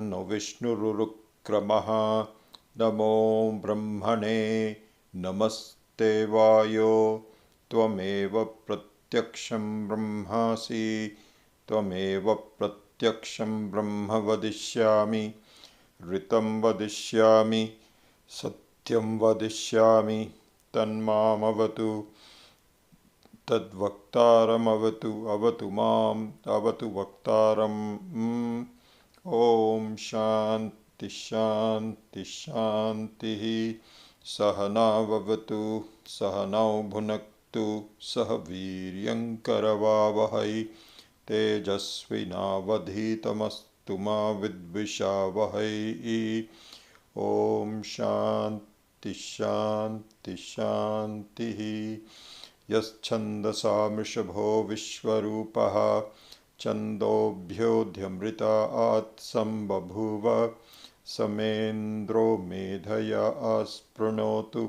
No विष्णुरुक्रमः। नमो ब्रह्मणे नमस्ते वायो त्वमेव प्रत्यक्षं ब्रह्मासि त्वमेव प्रत्यक्षं ब्रह्म वदिष्यामि ऋतं वदिष्यामि सत्यं वदिष्यामि तन्मामवतु तद्वक्तारमवतु अवतु माम् अवतु वक्तारम्। ॐ शान्ति शान्ति शान्तिः। सहनाववतु सहनौ भुनक्तु सह वीर्यङ्करवावहै तेजस्विनावधीतमस्तु मा विद्विषावहै। ॐ शान्ति शान्ति शान्तिः। यश्छन्दसा मृषभो विश्वरूपः छन्दोभ्योऽध्यमृतात् सम्बभूव समेन्द्रो मेधया आस्पृणोतु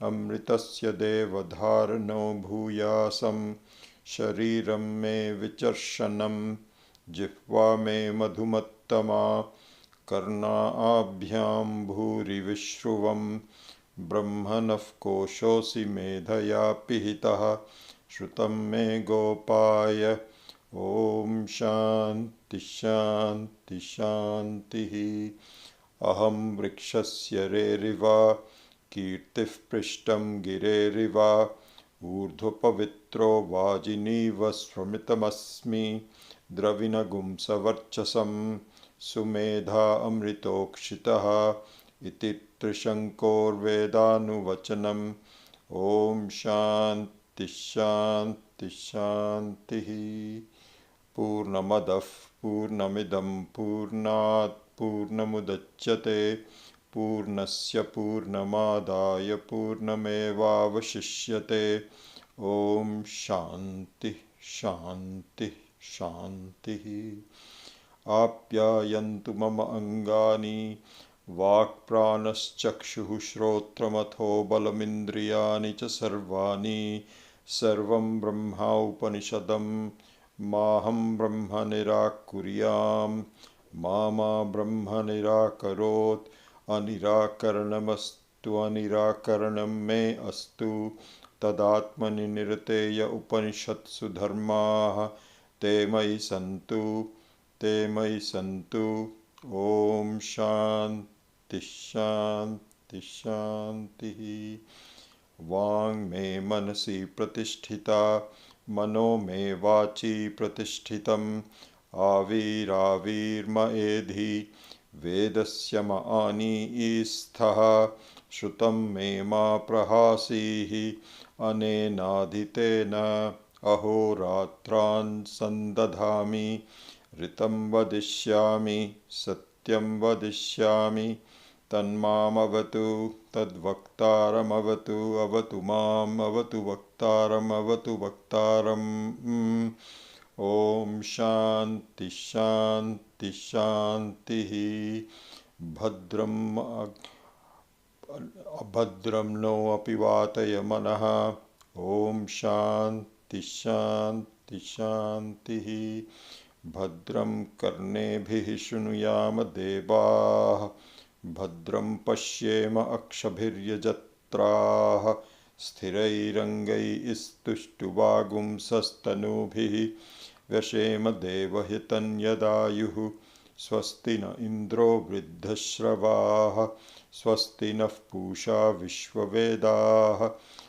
अमृतस्य देवधारणो भूयासं शरीरं मे विचर्षणं जिह्वा मे मधुमत्तमा कर्णाभ्यां भूरिविश्रुवं ब्रह्मणः कोशोऽसि मेधया पिहितः श्रुतं मे गोपाय। ॐ शान्ति शान्ति शान्तिः। अहं वृक्षस्य रेरिव कीर्तिः पृष्ठं गिरेरिव ऊर्ध्वपवित्रो वाजिनीव स्वमितमस्मि द्रविणगुंसवर्चसं सुमेधा अमृतोक्षितः इति त्रिशङ्कोर्वेदानुवचनम्। ॐ शान्ति शान्ति शान्तिः। पूर्णमदः पूर्णमिदं पूर्णात् पूर्णमुदच्यते पूर्णस्य पूर्णमादाय पूर्णमेवावशिष्यते। ॐ शान्ति शान्ति शान्तिः। आप्यायन्तु मम अङ्गानि वाक्प्राणश्चक्षुः श्रोत्रमथो बलमिन्द्रियाणि च सर्वाणि सर्वं ब्रह्मोपनिषदं माहं ब्रह्म निराकुर्यां मा ब्रह्म निराकरोत्। अनिराकरणमस्तु अनिराकरणं मे अस्तु तदात्मनि निरतेय उपनिषत्सु धर्माः ते मयि सन्तु ते मयि सन्तु। ॐ शान्ति शान्ति शान्तिः। वाङ् मे मनसि प्रतिष्ठिता मनो मे वाचि प्रतिष्ठितम् आविराविर्म एधि वेदस्य म आनीस्थः श्रुतं मे मा प्रहासीः अनेनाधितेन अहोरात्रान् सन्दधामि ऋतं वदिष्यामि सत्यं वदिष्यामि तन्मामवतु तद्वक्तारमवतु अवतु माम् अवतु वक्तारमवतु वक्तारम्। ॐ शान्ति शान्ति शान्तिः। भद्रं नो अपि वातय मनः। ॐ शान्ति शान्ति शान्तिः। भद्रं कर्णेभिः शृणुयाम देवाः भद्रं पश्येम अक्षभिर्यजत्राः स्थिरैरङ्गैस्तुष्टुवागुंसस्तनूभिः व्यशेम देवहितन्यदायुः। स्वस्ति न इन्द्रो वृद्धश्रवाः स्वस्ति नः पूषा विश्ववेदाः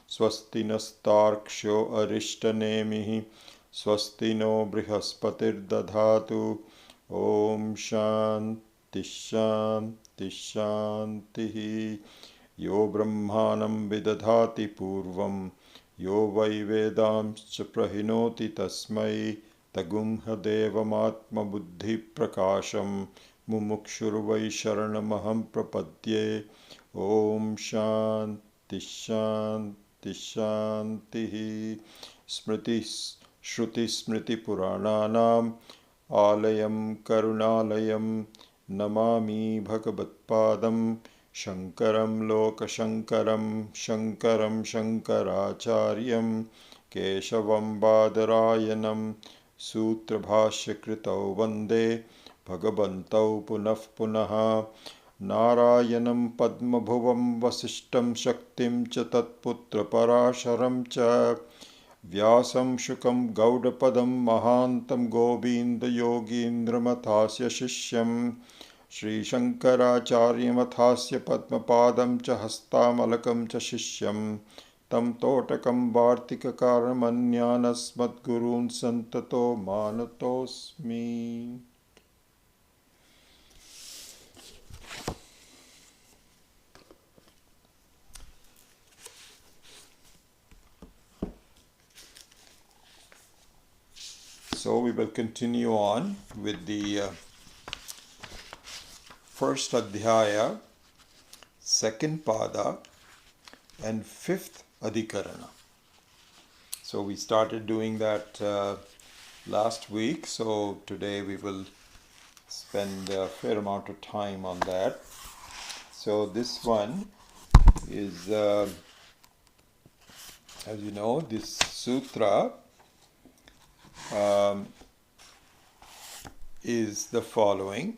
स्वस्ति नस्तार्क्ष्यो अरिष्टनेमिः स्वस्ति नो बृहस्पतिर्दधातु। ॐ शान्ति शान्ति शान्तिः। यो ब्रह्माणं विदधाति पूर्वं यो वै वेदांश्च प्रहिणोति तस्मै तगुंहदेवमात्मबुद्धिप्रकाशं मुमुक्षुर्वै शरणमहं प्रपद्ये। ॐ शान्ति शान्ति शान्तिः। श्रुतिस्मृतिपुराणानाम् आलयं करुणालयं नमामि भगवत्पादं शङ्करं लोकशङ्करं शङ्करं शङ्कराचार्यं केशवं बादरायणं सूत्रभाष्यकृतौ वन्दे Bhagavantau punah punah Narayanam Padmabhuvam Vasishtam Shaktim Cha Tatputra Parasharam Cha Vyasam Shukam Gaudapadam Mahantam Govinda Yogindra Mathasya Shishyam Sri Shankaracharya Mathasya Padmapadam Cha Hastamalakam Cha Shishyam Tam Totakam Vartikakaramanyānasmat Gurun Santato Manatosmi. So we will continue on with the first Adhyaya, second Pada, and fifth Adhikarana. So we started doing that last week, so today we will spend a fair amount of time on that. So this one is, as you know, this sutra is the following: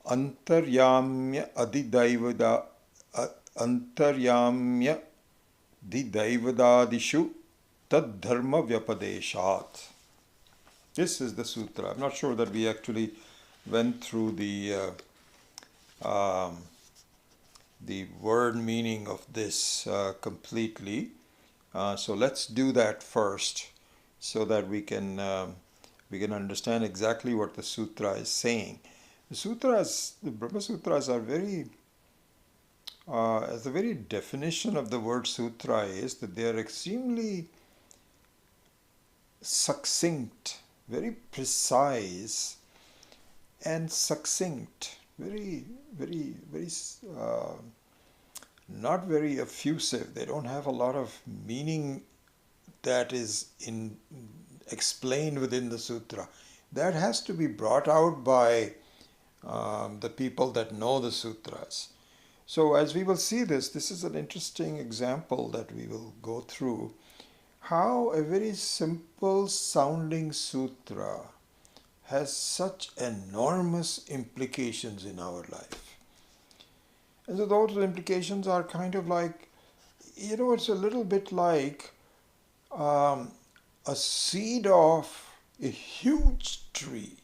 Antaryamya Didaivadadishu Tad Dharma Vyapadeshat. This is the sutra. I'm not sure that we actually went through the word meaning of this completely. So let's do that first, so that we can understand exactly what the sutra is saying. The Brahma Sutras are very, as the very definition of the word sutra is that they are extremely succinct, very precise and succinct, very, very, very, not very effusive. They don't have a lot of meaning that is explained within the sutra. That has to be brought out by the people that know the sutras. So as we will see this is an interesting example that we will go through, how a very simple sounding sutra has such enormous implications in our life. And so those implications are kind of like, it's a little bit like a seed of a huge tree.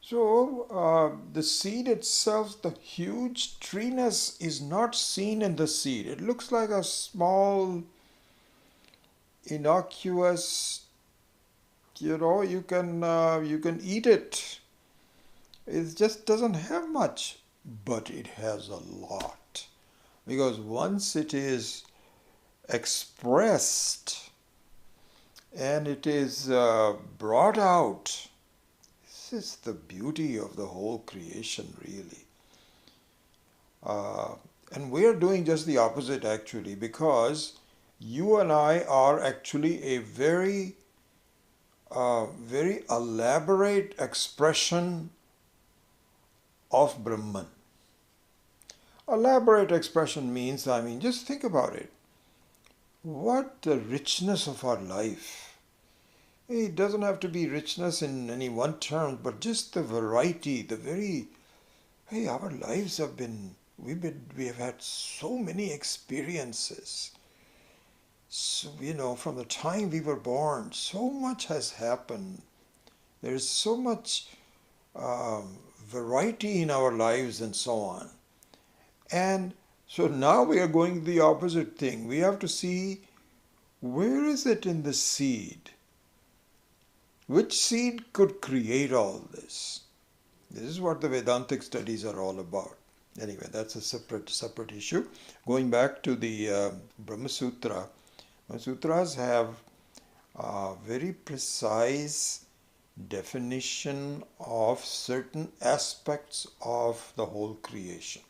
So the seed itself, the huge treeness is not seen in the seed. It looks like a small, innocuous, you can eat it. It just doesn't have much, but it has a lot. Because once it is expressed and it is brought out, this is the beauty of the whole creation, really. And we are doing just the opposite, actually, because you and I are actually a very, very elaborate expression of Brahman. Elaborate expression means, just think about it. What the richness of our life. It doesn't have to be richness in any one term, but just the variety, our lives have been, we have had so many experiences. So, from the time we were born, so much has happened. There is so much variety in our lives and so on. And so now we are going the opposite thing. We have to see, where is it in the seed? Which seed could create all this? This is what the Vedantic studies are all about. Anyway, that's a separate issue. Going back to the Brahma Sutra, Brahma Sutras have a very precise definition of certain aspects of the whole creation.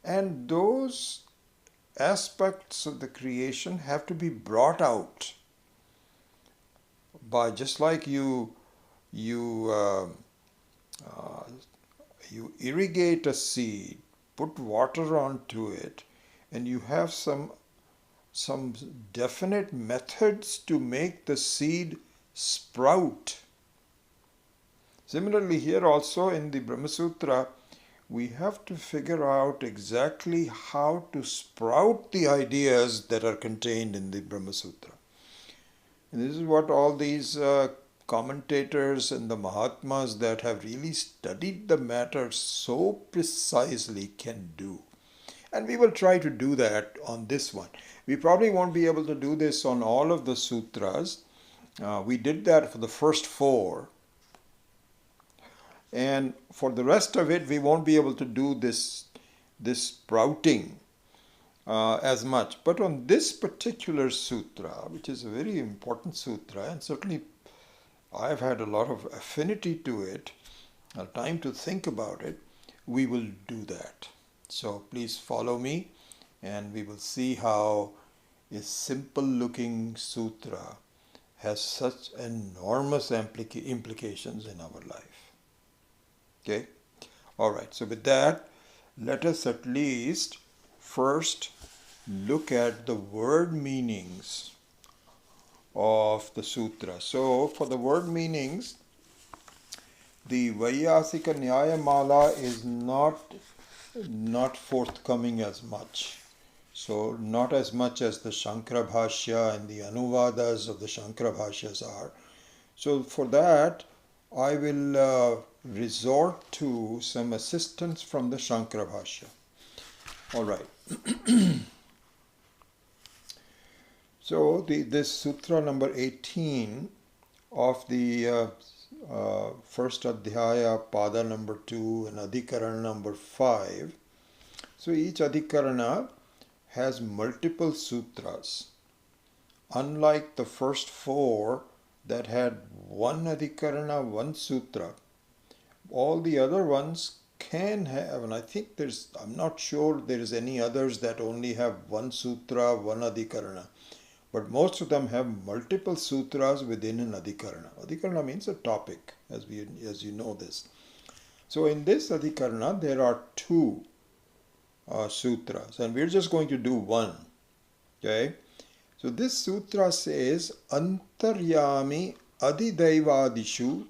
And those aspects of the creation have to be brought out by, just like you irrigate a seed, put water onto it, and you have some definite methods to make the seed sprout. Similarly, here also in the Brahma Sutra, we have to figure out exactly how to sprout the ideas that are contained in the Brahma Sutra. And this is what all these commentators and the Mahatmas that have really studied the matter so precisely can do. And we will try to do that on this one. We probably won't be able to do this on all of the sutras. We did that for the first four. And for the rest of it, we won't be able to do this sprouting as much. But on this particular sutra, which is a very important sutra, and certainly I've had a lot of affinity to it, time to think about it, we will do that. So please follow me, and we will see how a simple looking sutra has such enormous implications in our life. Okay? Alright, so with that, let us at least first look at the word meanings of the sutra. So for the word meanings, the Vaiyasika Nyayamala is not forthcoming as much. So not as much as the Shankara Bhashya and the Anuvadas of the Shankara Bhashyas are. So for that, I will resort to some assistance from the Shankara Bhashya. All right. So this sutra number 18 of the first adhyaya, pada number 2 and adhikarana number 5. So each adhikarana has multiple sutras. Unlike the first four that had one adhikarana, one sutra, all the other ones can have, and I think I'm not sure there is any others that only have one sutra, one adhikarana. But most of them have multiple sutras within an adhikarana. Adhikarana means a topic, as you know this. So in this adhikarana, there are two sutras, and we're just going to do one. Okay? So this sutra says, Antaryani adhidaivadishu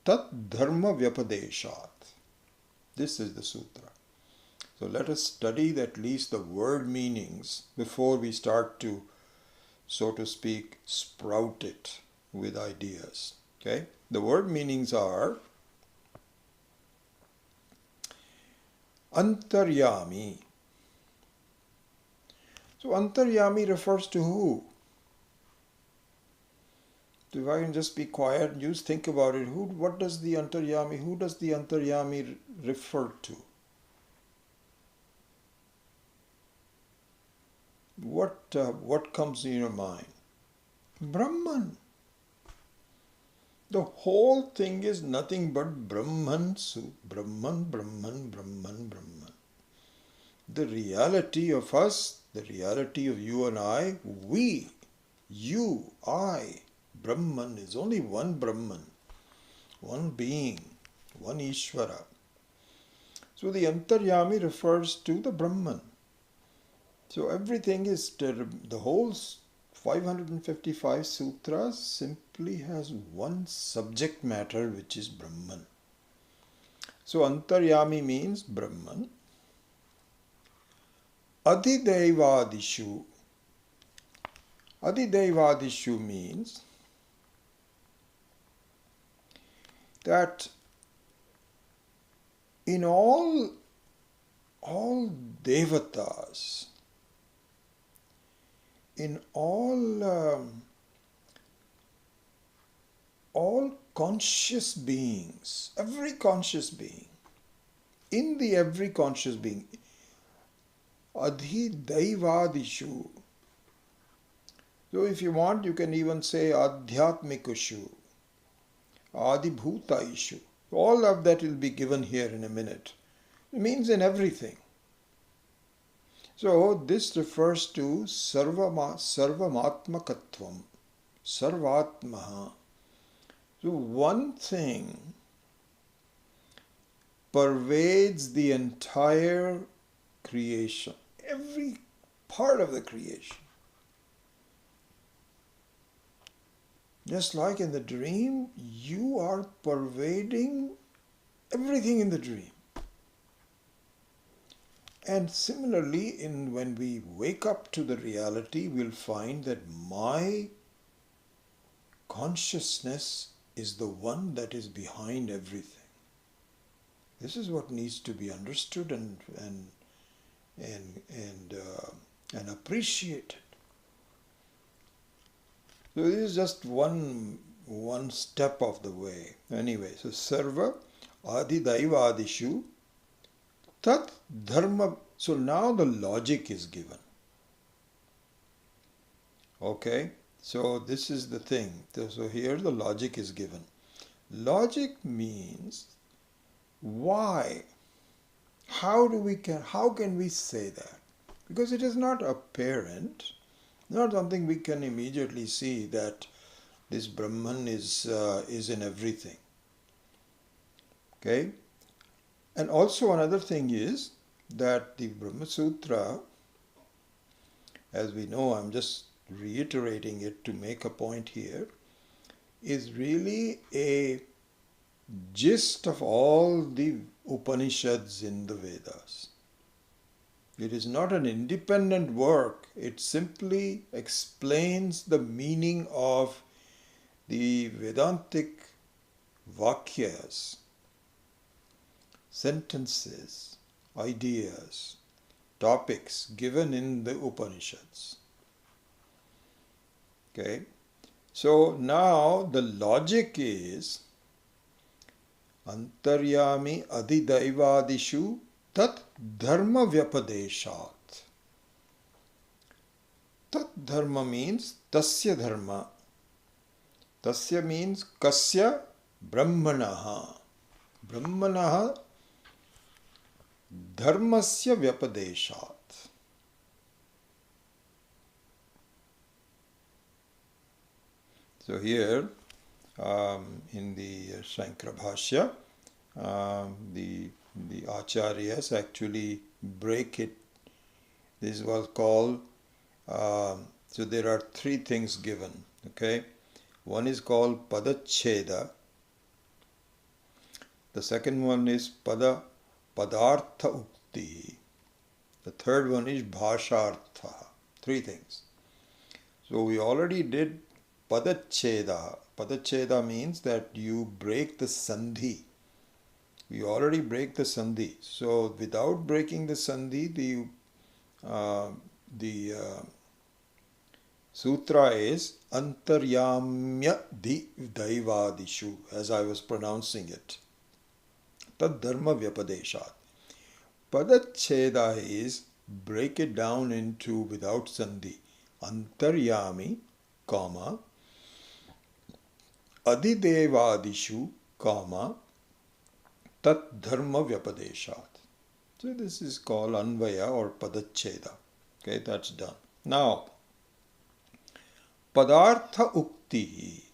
tat dharma vyapadeshat. This is the sutra. So let us study at least the word meanings before we start to, so to speak, sprout it with ideas. Okay? The word meanings are Antaryami. So Antaryami refers to who? So if I can just be quiet and just think about it, who does the Antaryami refer to? What comes in your mind? Brahman. The whole thing is nothing but Brahman, Brahman, Brahman, Brahman, Brahman. The reality of us, the reality of you and I, we, you, I, Brahman is only one Brahman, one being, one Ishvara. So the Antaryami refers to the Brahman. So everything is, the whole 555 sutras simply has one subject matter, which is Brahman. So Antaryami means Brahman. Adhidaivadishu. Adhidaivadishu means that in all devatas, in all conscious beings, every conscious being, every conscious being, adhidaivadishu. So if you want, you can even say adhyatmikushu, adibhutaishu. All of that will be given here in a minute. It means in everything. So this refers to sarvamatmakatvam, sarvatmaha. So one thing pervades the entire creation, every part of the creation. Just like in the dream, you are pervading everything in the dream. And similarly, when we wake up to the reality, we'll find that my consciousness is the one that is behind everything. This is what needs to be understood and appreciated. So this is just one step of the way. Anyway, so sarva adi daivadishu tat dharma. So now the logic is given. Okay, so this is the thing. So here the logic is given. Logic means why. How can we say that? Because it is not apparent, not something we can immediately see that this Brahman is in everything. Okay? And also another thing is that the Brahma Sutra, as we know, I'm just reiterating it to make a point here, is really a gist of all the Upanishads in the Vedas. It is not an independent work. It simply explains the meaning of the Vedantic Vakyas, sentences, ideas, topics given in the Upanishads. Okay? So now the logic is Antaryami Adidaivadishu Tat Dharma Vyapadeshat. Tat Dharma means Tasya Dharma. Tasya means Kasya Brahmanaha. Brahmanaha Dharmasya Vyapadeshat. So here in the Shankara Bhashya, the Acharyas actually break it. This was called, so there are three things given. Okay, one is called Padacheda. The second one is Padartha Ukti. The third one is Bhashartha. Three things. So we already did Padacheda. Padacheda means that you break the sandhi. We already break the sandhi. So without breaking the sandhi, the sutra is Antaryamya Daivadishu, as I was pronouncing it. Tad Dharma Vyapadeshat. Padacheda is break it down into without sandhi. Antaryami, comma, Adidevadishu, comma, Tat Dharma Vyapadeshat. So this is called Anvaya or Padacheda. Okay, that's done. Now, Padartha Ukti.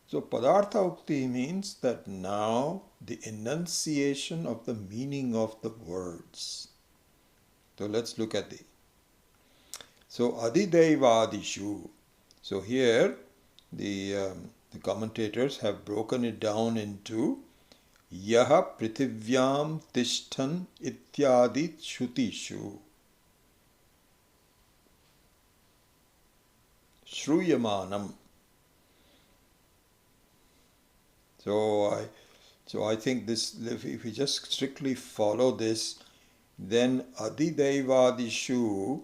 So Padartha Ukti means that now the enunciation of the meaning of the words. So let's look at So Adidevadishu. So here the commentators have broken it down into Yaha Prithivyam Tishtan Ityadi Shutishu Shruyamanam. So I think this, if we just strictly follow this, then Adidevadishu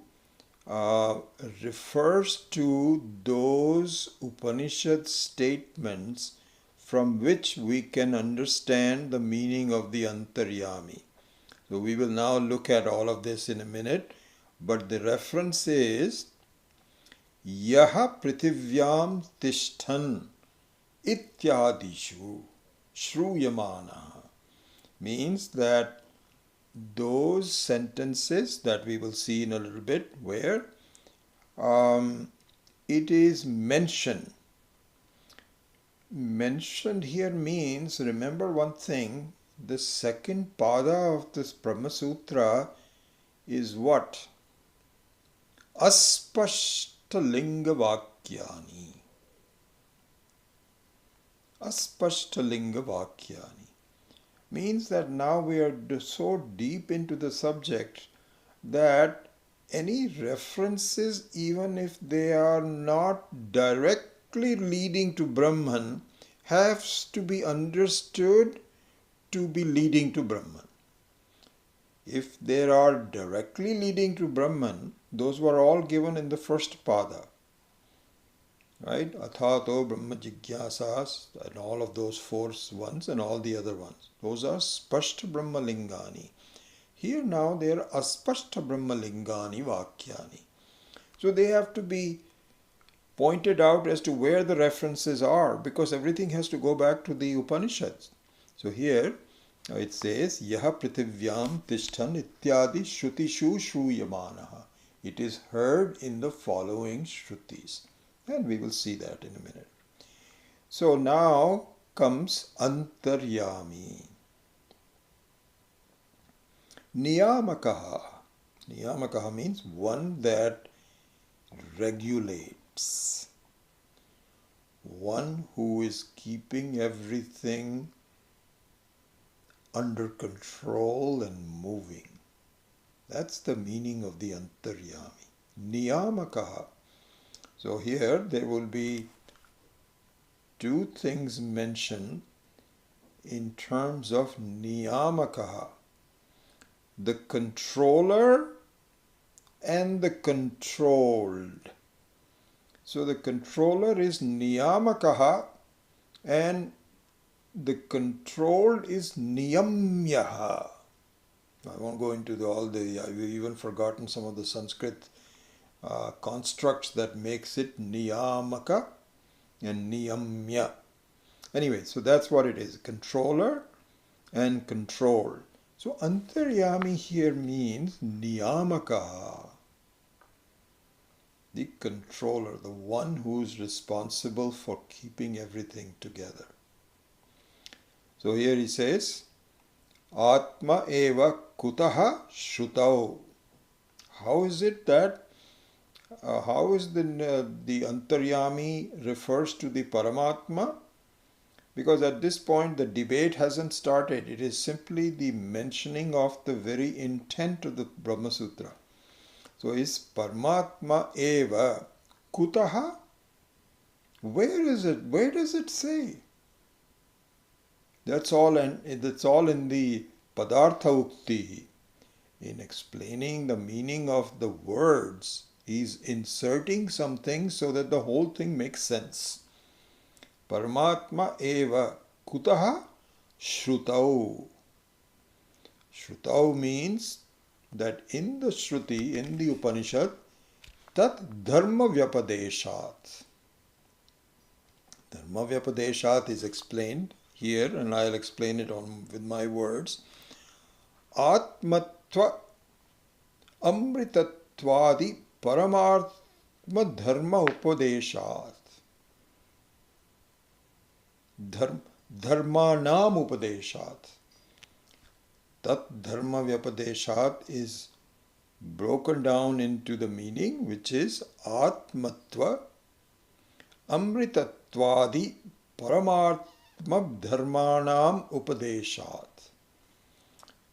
refers to those Upanishad statements from which we can understand the meaning of the Antaryami. So we will now look at all of this in a minute, but the reference is Yaha Prithivyam Tishtan Ityadishu Shruyamana, means that those sentences that we will see in a little bit where it is mentioned. Mentioned here means, remember one thing, the second pada of this Brahma Sutra is what? Aspashta linga vakyani. aspashtalinga vakyani. Means that now we are so deep into the subject that any references, even if they are not directly leading to Brahman, has to be understood to be leading to Brahman. If they are directly leading to Brahman, those were all given in the first pada. Right? Athato Brahma Jigyasas and all of those four ones and all the other ones. Those are Spashta Brahma Lingani. Here now they are Aspashta Brahma Lingani Vakyani. So they have to be pointed out as to where the references are, because everything has to go back to the Upanishads. So here it says Yaha Prithivyam Tishtan Ityadi Shrutishu Shruyamanaha. It is heard in the following Shrutis. And we will see that in a minute. So now comes Antaryami. Niyamakaha. Niyamakaha means one that regulates. One who is keeping everything under control and moving. That's the meaning of the Antaryami. Niyamakaha. So here there will be two things mentioned in terms of niyamakaha. The controller and the controlled. So the controller is niyamakaha and the controlled is niyamyaha. I won't go into I've even forgotten some of the Sanskrit constructs that makes it niyamaka and niyamya. Anyway, so that's what it is, controller and controlled. So Antaryami here means niyamaka, the controller, the one who is responsible for keeping everything together. So here he says, Atma eva kutaha shrutau. How is it that how is the Antaryami refers to the Paramatma? Because at this point the debate hasn't started. It is simply the mentioning of the very intent of the Brahma Sutra. So is Paramatma eva kutaha? Where is it? Where does it say? That's all in the Padartha Ukti. In explaining the meaning of the words, he's inserting something so that the whole thing makes sense. Paramatma eva kutaha shrutau. Shrutau means that in the Shruti, in the Upanishad, tat dharma vyapadeshat. Dharma vyapadeshat is explained here, and I'll explain it with my words. Atmatva amritatvadi paramartma dharma upadeshat. Dharmanam upadeshat. Tat dharma vyapadeshat is broken down into the meaning, which is atmatva amritatvadi paramartma dharmanam upadeshat.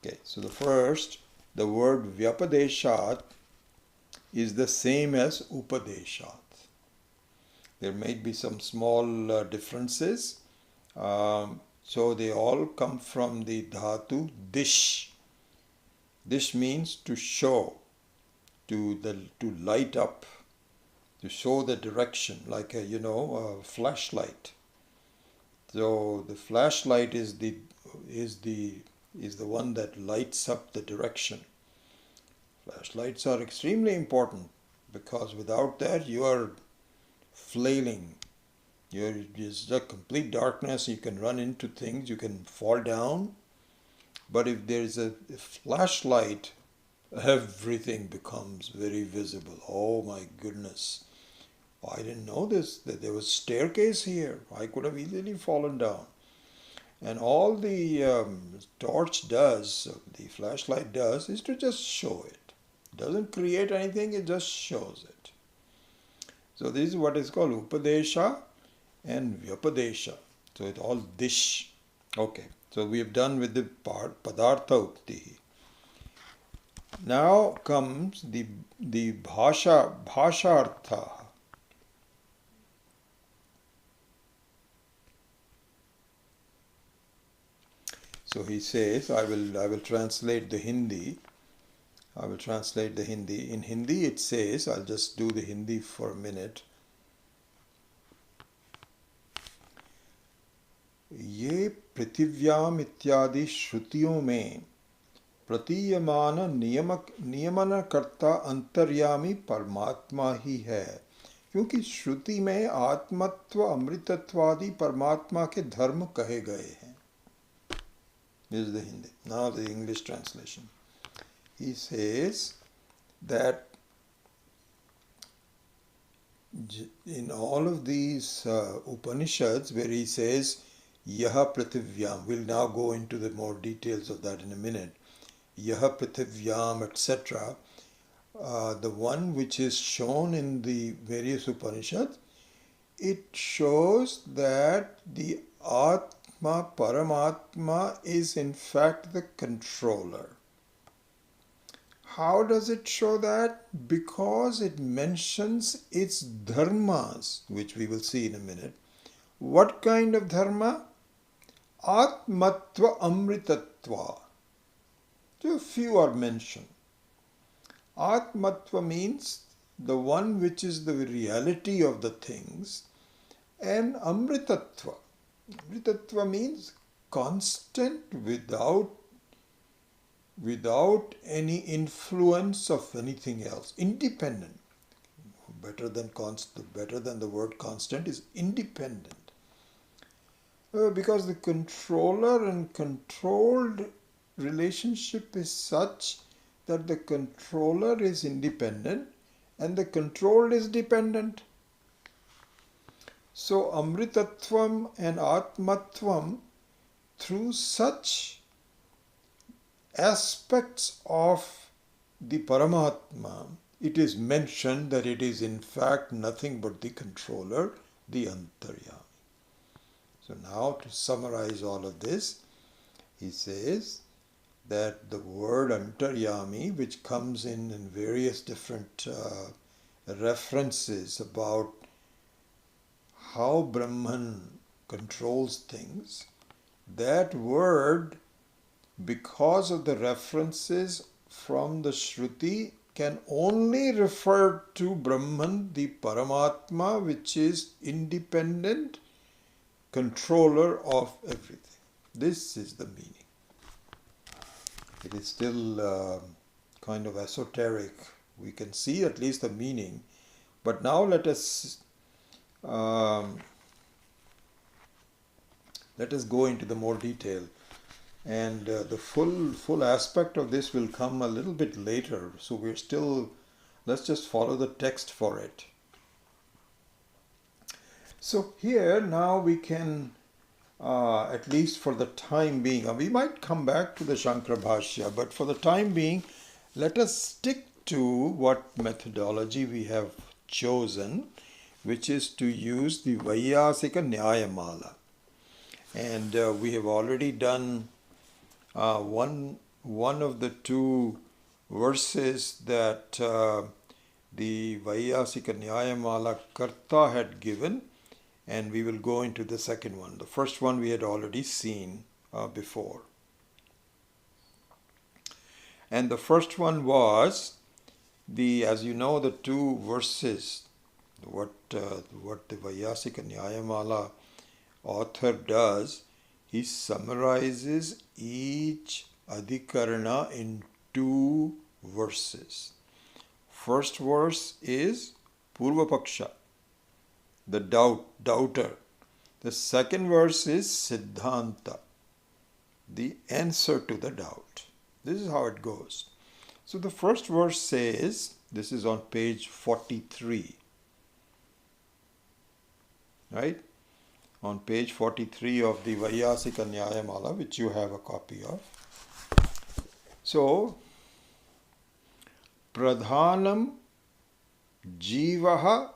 Okay, so the word vyapadeshat is the same as upadeshat. There may be some small differences. So they all come from the dhatu dish. Dish means to show, to light up, to show the direction, like a flashlight. So the flashlight is the one that lights up the direction. Flashlights are extremely important because without that you are flailing. It's a complete darkness. You can run into things. You can fall down. But if there is a flashlight, everything becomes very visible. Oh my goodness. I didn't know that there was a staircase here. I could have easily fallen down. And all the torch does, the flashlight does, is to just show it. It doesn't create anything, it just shows it. So this is what is called Upadesha and Vyapadesha. So it's all dish. Okay, so we have done with the part Padartha Ukti. Now comes the Bhashartha. So he says, I will translate the Hindi. I will translate the Hindi. In Hindi it says, I'll just do the Hindi for a minute. ये पृथिव्याम इत्यादि श्रुतियों में प्रतीयमान नियमनकर्ता अंतर्यामी परमात्मा ही है, क्योंकि श्रुति में आत्मत्व अमृतत्वादि परमात्मा के धर्म कहे गए हैं. This is the Hindi. Now the English translation. He says that in all of these Upanishads where he says Yaha Prithivyam, we'll now go into the more details of that in a minute. Yaha Prithivyam, etc. The one which is shown in the various Upanishads, it shows that the Atma, Paramatma is in fact the controller. How does it show that? Because it mentions its dharmas, which we will see in a minute. What kind of dharma? Atmatva amritatva. So few are mentioned. Atmatva means the one which is the reality of the things, and amritatva. Amritatva means constant without any influence of anything else, independent. Better than the word constant is independent. Because the controller and controlled relationship is such that the controller is independent and the controlled is dependent. So Amritatvam and Atmatvam, through such aspects of the Paramatma, it is mentioned that it is in fact nothing but the controller, the Antaryani. So now to summarize all of this, he says that the word Antaryami, which comes in various different references about how Brahman controls things, that word, because of the references from the Shruti, can only refer to Brahman, the Paramatma, which is independent controller of everything. This is the meaning. It is still kind of esoteric. We can see at least the meaning. But now let us go into the more detail. And the full aspect of this will come a little bit later. So let's just follow the text for it. So here now we can, at least for the time being, we might come back to the Shankara Bhashya, but for the time being, let us stick to what methodology we have chosen, which is to use the Vaiyasika Nyayamala. And we have already done one of the two verses that the Vaiyasika Nyayamala Karta had given, and we will go into the second one. The first one we had already seen before. And the first one was as you know, the two verses, what the Vaiyasika Nyayamala author does, he summarizes each adhikarana in two verses. First verse is Purva Paksha, the doubter. The second verse is Siddhanta, the answer to the doubt. This is how it goes. So the first verse says, this is on page 43, right? On page 43 of the Vaiyasika Nyayamala, which you have a copy of. So, Pradhanam Jivaha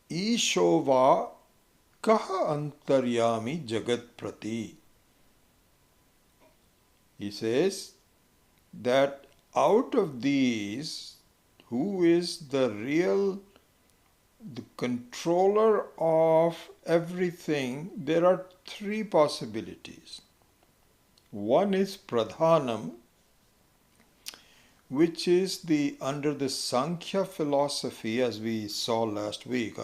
Ishova Kaha Antaryami Jagat Prati. He says that out of these, who is the real, the controller of everything? There are three possibilities. One is Pradhanam, which is under the Sankhya philosophy, as we saw last week.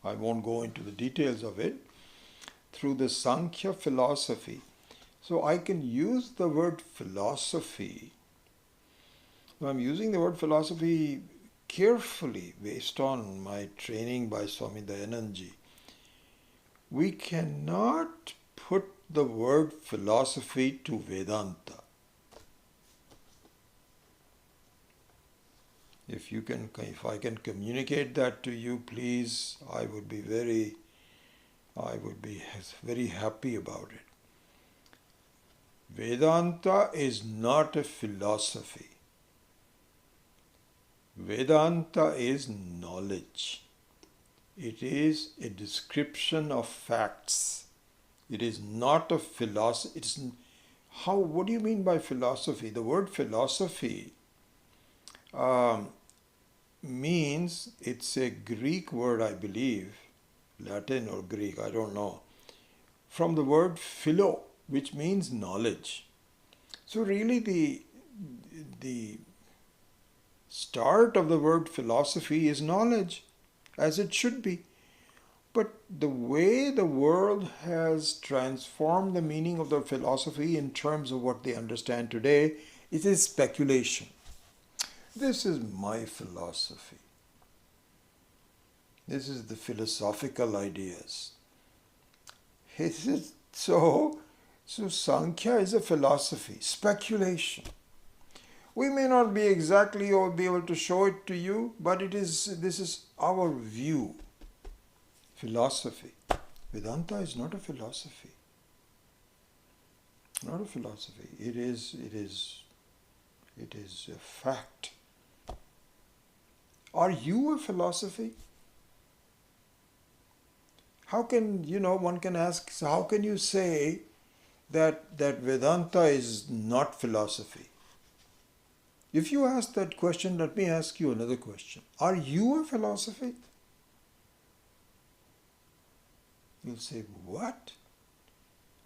I won't go into the details of it. Through the Sankhya philosophy. So I can use the word philosophy. I'm using the word philosophy carefully based on my training by Swami Dayanandji. We cannot put the word philosophy to Vedanta. If I can communicate that to you, please, I would be very happy about it. Vedanta is not a philosophy. Vedanta is knowledge. It is a description of facts. It is not a philosophy. What do you mean by philosophy? The word philosophy means, it's a Greek word, I believe, Latin or Greek, I don't know, from the word philo, which means knowledge. So really the start of the word philosophy is knowledge, as it should be. But the way the world has transformed the meaning of the philosophy in terms of what they understand today, it is speculation. This is my philosophy. This is the philosophical ideas. So Sankhya is a philosophy, speculation. We may not be exactly or be able to show it to you, but this is our view. Philosophy. Vedanta is not a philosophy. Not a philosophy. It is a fact. Are you a philosophy? How can, one can ask, so how can you say that Vedanta is not philosophy? If you ask that question, let me ask you another question. Are you a philosophy? You'll say, what?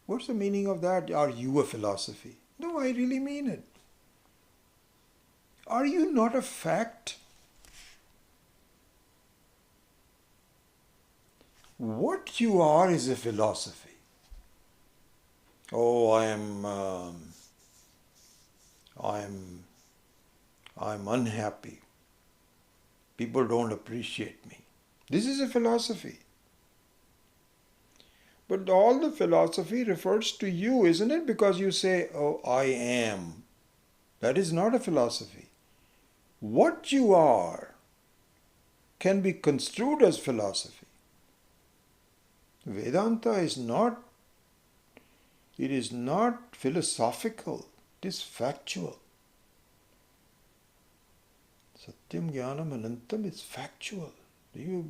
What's the meaning of that? Are you a philosophy? No, I really mean it. Are you not a fact? What you are is a philosophy. Oh, I'm unhappy. People don't appreciate me. This is a philosophy. But all the philosophy refers to you, isn't it? Because you say, oh, I am. That is not a philosophy. What you are can be construed as philosophy. Vedanta is not philosophical, it is factual. Satyam Jnanam Anantam is factual. You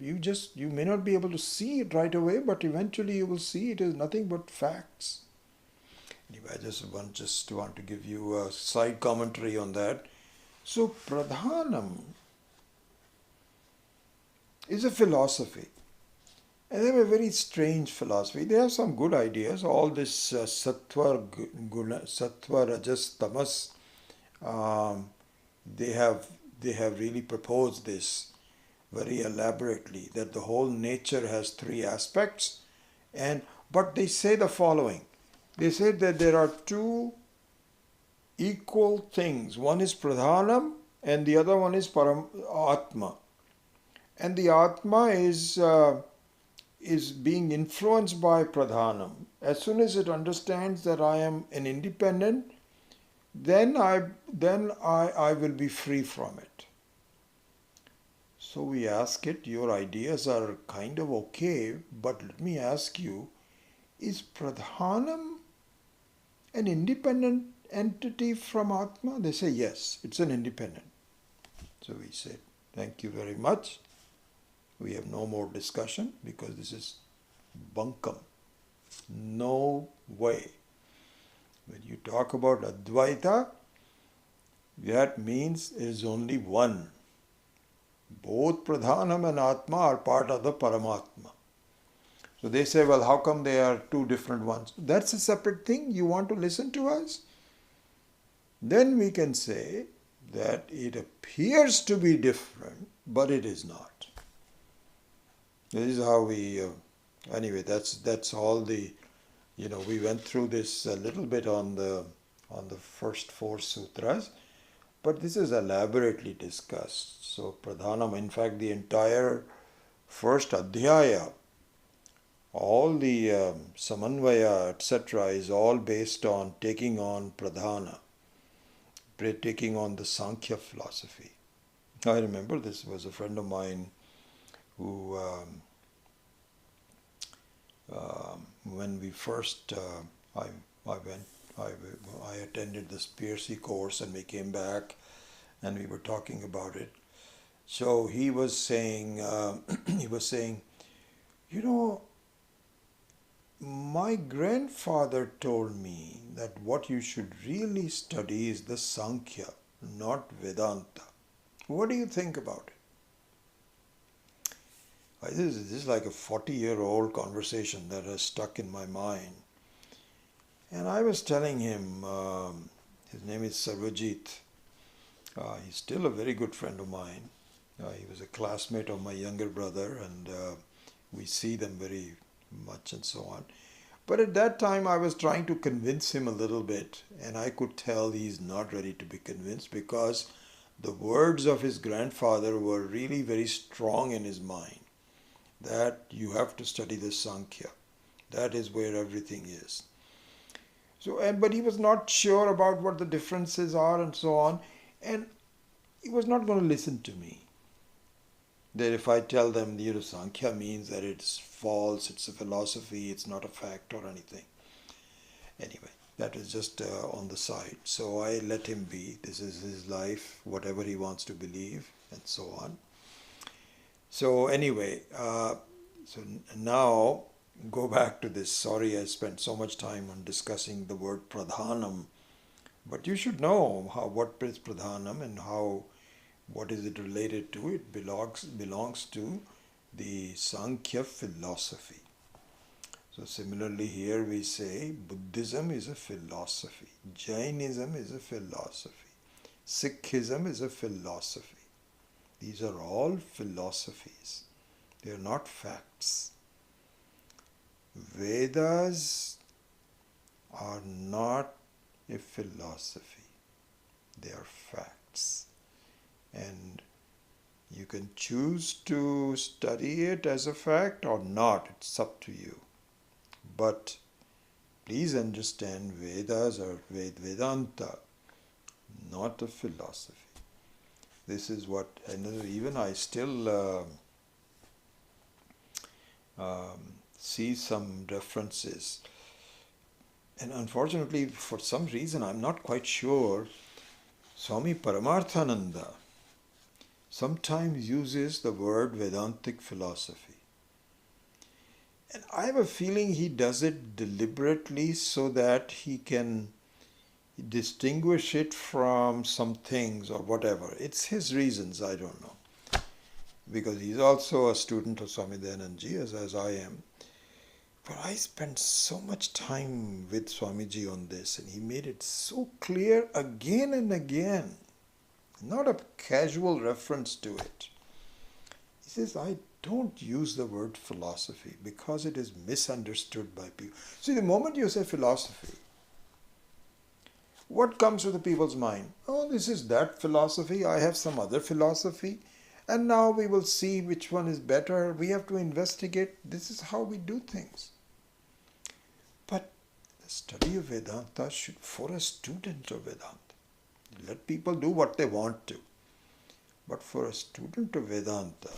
may not be able to see it right away, but eventually you will see it is nothing but facts. Anyway, I just want to give you a side commentary on that. So Pradhanam is a philosophy. And they have a very strange philosophy. They have some good ideas. All this sattva, rajas, tamas, they have really proposed this very elaborately, that the whole nature has three aspects. But they say the following. They say that there are two equal things. One is pradhanam and the other one is atma. And the atma is being influenced by pradhanam. As soon as it understands that I am an independent, then I will be free from it. So we ask it, your ideas are kind of okay, but let me ask you, is pradhanam an independent entity from atma? They say yes, it's an independent. So we said, thank you very much. We have no more discussion because this is bunkum. No way. When you talk about Advaita, that means there is only one. Both Pradhanam and Atma are part of the Paramatma. So they say, well, how come they are two different ones? That's a separate thing. You want to listen to us? Then we can say that it appears to be different, but it is not. This is how we, anyway, that's all the, we went through this a little bit on the first four sutras, but this is elaborately discussed. So Pradhanam, in fact, the entire first adhyaya, all the samanvaya, etc., is all based on taking on pradhana, taking on the Sankhya philosophy. I remember this was a friend of mine who, when we first, I attended this PRC course and we came back and we were talking about it. So he was saying, my grandfather told me that what you should really study is the Sankhya, not Vedanta. What do you think about it? This is like a 40-year-old conversation that has stuck in my mind. And I was telling him, his name is Sarvajit. He's still a very good friend of mine. He was a classmate of my younger brother, and we see them very much and so on. But at that time I was trying to convince him a little bit, and I could tell he's not ready to be convinced because the words of his grandfather were really very strong in his mind, that you have to study the Sankhya. That is where everything is. So, but he was not sure about what the differences are and so on, and he was not going to listen to me. That if I tell them, Sankhya means that it's false, it's a philosophy, it's not a fact or anything. Anyway, that was just on the side. So I let him be. This is his life, whatever he wants to believe, and so on. So anyway, so now go back to this. Sorry I spent so much time on discussing the word pradhanam, but you should know what is pradhanam and what is it related to. It belongs to the Sankhya philosophy. So similarly here we say Buddhism is a philosophy, Jainism is a philosophy, Sikhism is a philosophy. These are all philosophies. They are not facts. Vedas are not a philosophy. They are facts. And you can choose to study it as a fact or not. It's up to you. But please understand, Vedas are Vedanta, not a philosophy. This is what, and even I still see some references. And unfortunately, for some reason, I'm not quite sure, Swami Paramarthananda sometimes uses the word Vedantic philosophy. And I have a feeling he does it deliberately so that he can distinguish it from some things or whatever. It's his reasons, I don't know. Because he's also a student of Swami Dayanandji, as I am. But I spent so much time with Swamiji on this, and he made it so clear again and again. Not a casual reference to it. He says, I don't use the word philosophy because it is misunderstood by people. See, the moment you say philosophy, what comes to the people's mind? Oh, this is that philosophy, I have some other philosophy, and now we will see which one is better. We have to investigate. This is how we do things. But the study of Vedanta should, for a student of Vedanta, let people do what they want to. But for a student of Vedanta,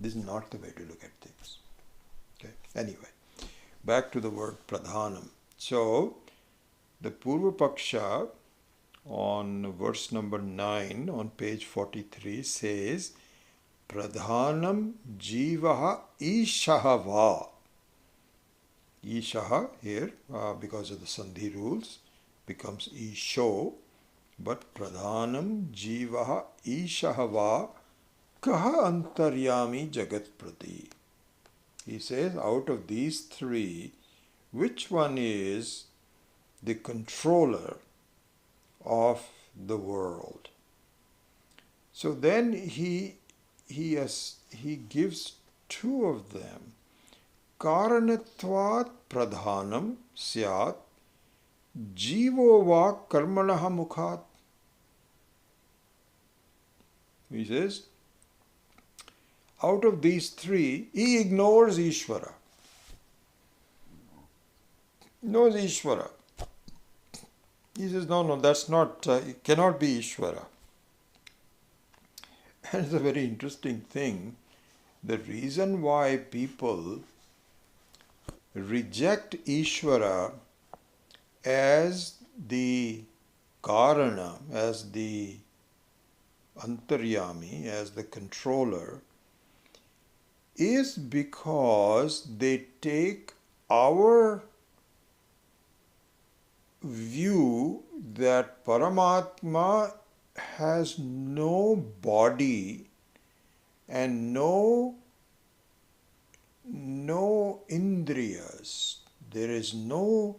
this is not the way to look at things. Okay. Anyway, back to the word pradhanam. So, the Purva Paksha on verse number 9 on page 43 says, Pradhanam jivaha ishahava. Ishaha here, because of the Sandhi rules, becomes Isho, but Pradhanam Jivaha Ishahava Kaha Antaryami Jagat Prati. He says, out of these three, which one is the controller of the world? So then he gives two of them. Karanatvat pradhanam syat jivo va karmanaha mukhat. He says, out of these three, he ignores Ishvara. Knows Ishvara. He says, no, that's not, it cannot be Ishvara. And it's a very interesting thing. The reason why people reject Ishvara as the Karana, as the Antaryami, as the controller, is because they take our view that Paramatma has no body and no indriyas. There is no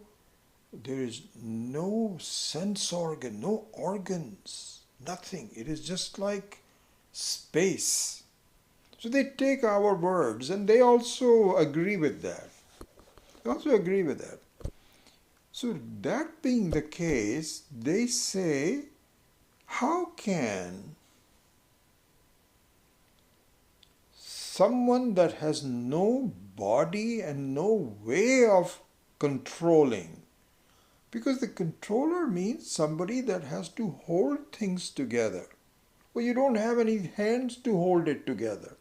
sense organ, no organs, nothing. It is just like space. So they take our words and they also agree with that. So that being the case, they say, how can someone that has no body and no way of controlling, because the controller means somebody that has to hold things together. Well, you don't have any hands to hold it together.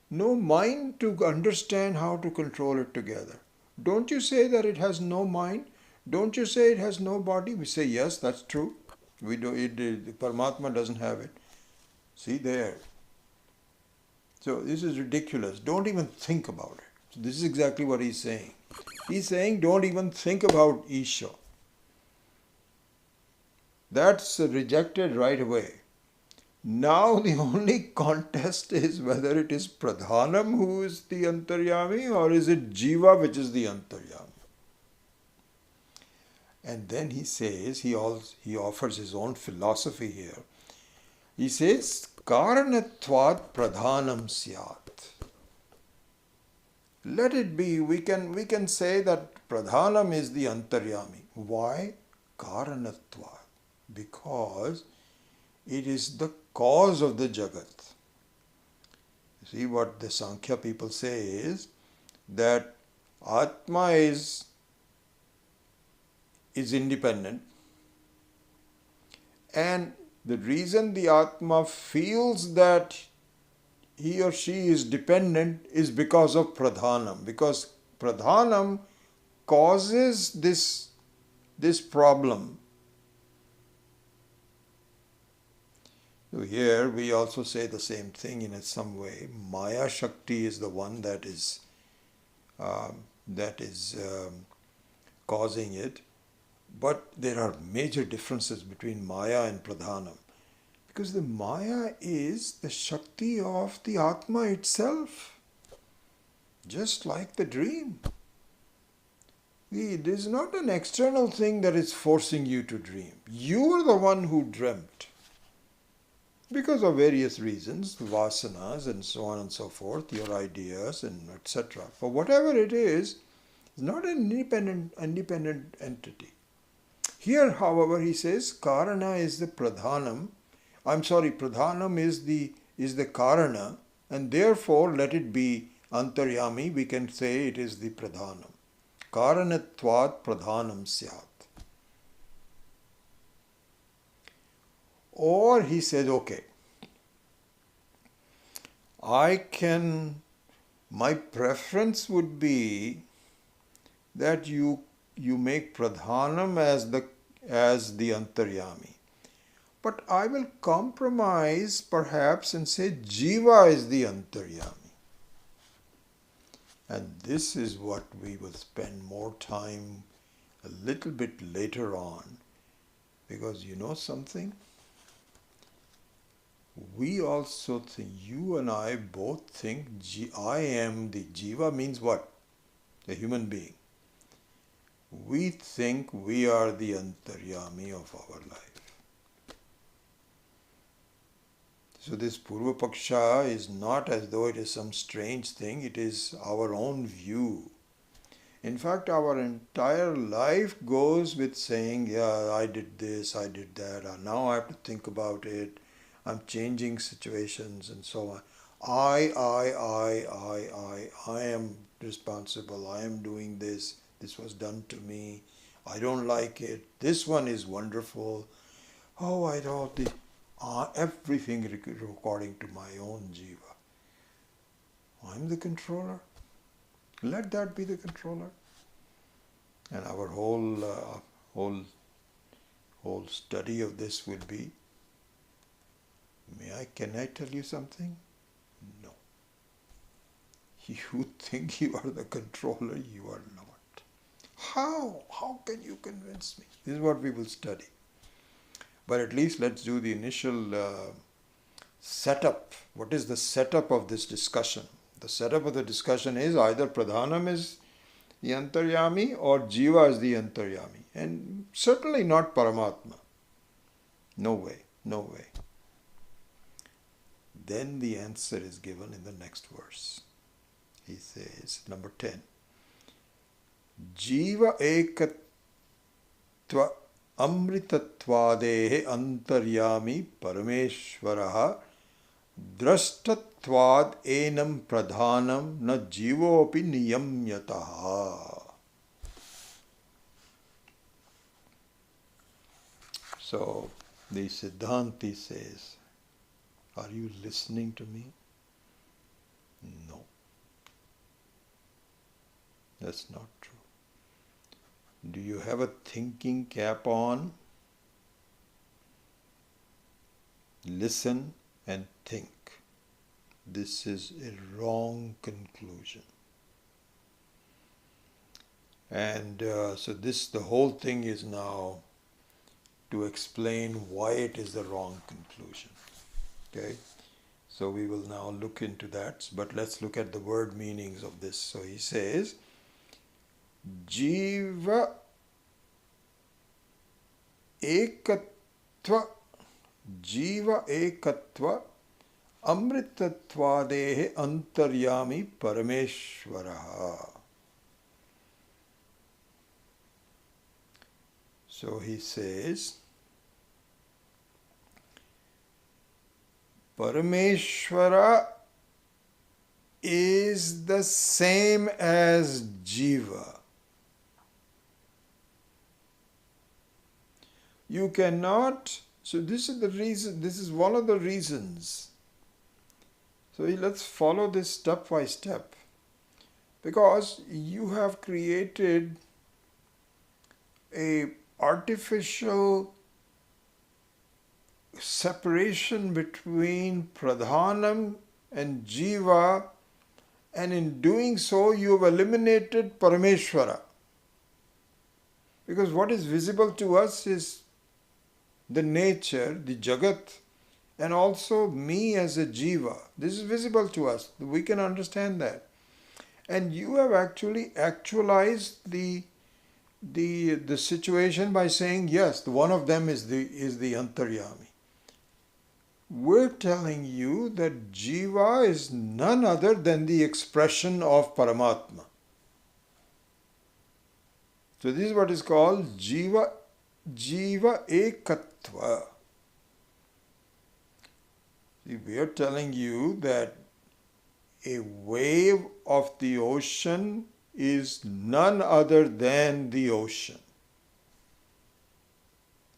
No mind to understand how to control it together. Don't you say that it has no mind? Don't you say it has no body? We say, yes, that's true. Paramatma doesn't have it. See there. So this is ridiculous. Don't even think about it. So this is exactly what he's saying. He's saying, don't even think about Isha. That's rejected right away. Now the only contest is whether it is Pradhanam who is the Antaryami or is it Jiva which is the Antaryami. And then he says, he offers his own philosophy here. He says, Karanatvat Pradhanam Syat. Let it be, we can say that Pradhanam is the Antaryami. Why? Karanatvat. Because it is the cause of the Jagat. See what the Sankhya people say is that Atma is independent, and the reason the Atma feels that he or she is dependent is because of Pradhanam, because Pradhanam causes this problem. So here we also say the same thing in some way. Maya Shakti is the one that is causing it. But there are major differences between Maya and Pradhanam. Because the Maya is the Shakti of the Atma itself. Just like the dream. It is not an external thing that is forcing you to dream. You are the one who dreamt. Because of various reasons, vasanas and so on and so forth, your ideas and etc. For whatever it is, it's not an independent entity. Here, however, he says, Karana is the Pradhanam. Pradhanam is the Karana, and therefore let it be Antaryami. We can say it is the Pradhanam. Karanatvat Pradhanam Syat. Or he says, okay, my preference would be that you make Pradhanam as the Antaryami. But I will compromise perhaps and say Jiva is the Antaryami. And this is what we will spend more time a little bit later on, because you know something? We also think, you and I both think I am the Jiva means what? A human being. We think we are the Antaryami of our life. So this Purva Paksha is not as though it is some strange thing, it is our own view. In fact, our entire life goes with saying, yeah, I did this, I did that, now I have to think about it, I'm changing situations and so on. I am responsible, I am doing this was done to me, I don't like it, this one is wonderful. Oh, I know everything according to my own jiva. I'm the controller. Let that be the controller. And our whole study of this will be, can I tell you something? No. You think you are the controller, you are not. How? How can you convince me? This is what we will study. But at least let's do the initial setup. What is the setup of this discussion? The setup of the discussion is either Pradhanam is the Antaryami or Jiva is the Antaryami. And certainly not Paramatma. No way, no way. Then the answer is given in the next verse. He says, number 10. Jiva ekatva amritatvadehe antaryami parameshvaraha drashtatvad enam pradhanam na jivopi niyamyataha. So the Siddhanti says, are you listening to me? No. That's not true. Do you have a thinking cap on? Listen and think. This is a wrong conclusion. And so the whole thing is now to explain why it is the wrong conclusion. Okay? So we will now look into that. But let's look at the word meanings of this. So he says, Jiva ekatva amritatvadehe antaryami parameshvaraha. So he says, Parameshvara is the same as Jiva. You cannot, so this is the reason, this is one of the reasons. So let's follow this step by step. Because you have created a artificial separation between Pradhanam and Jiva, and in doing so you have eliminated Parameshvara. Because what is visible to us is the nature, the Jagat, and also me as a Jiva. This is visible to us. We can understand that. And you have actually actualized the situation by saying, yes, one of them is the Antaryami. We're telling you that Jiva is none other than the expression of Paramatma. So this is what is called Jiva ekatva. See, we are telling you that a wave of the ocean is none other than the ocean.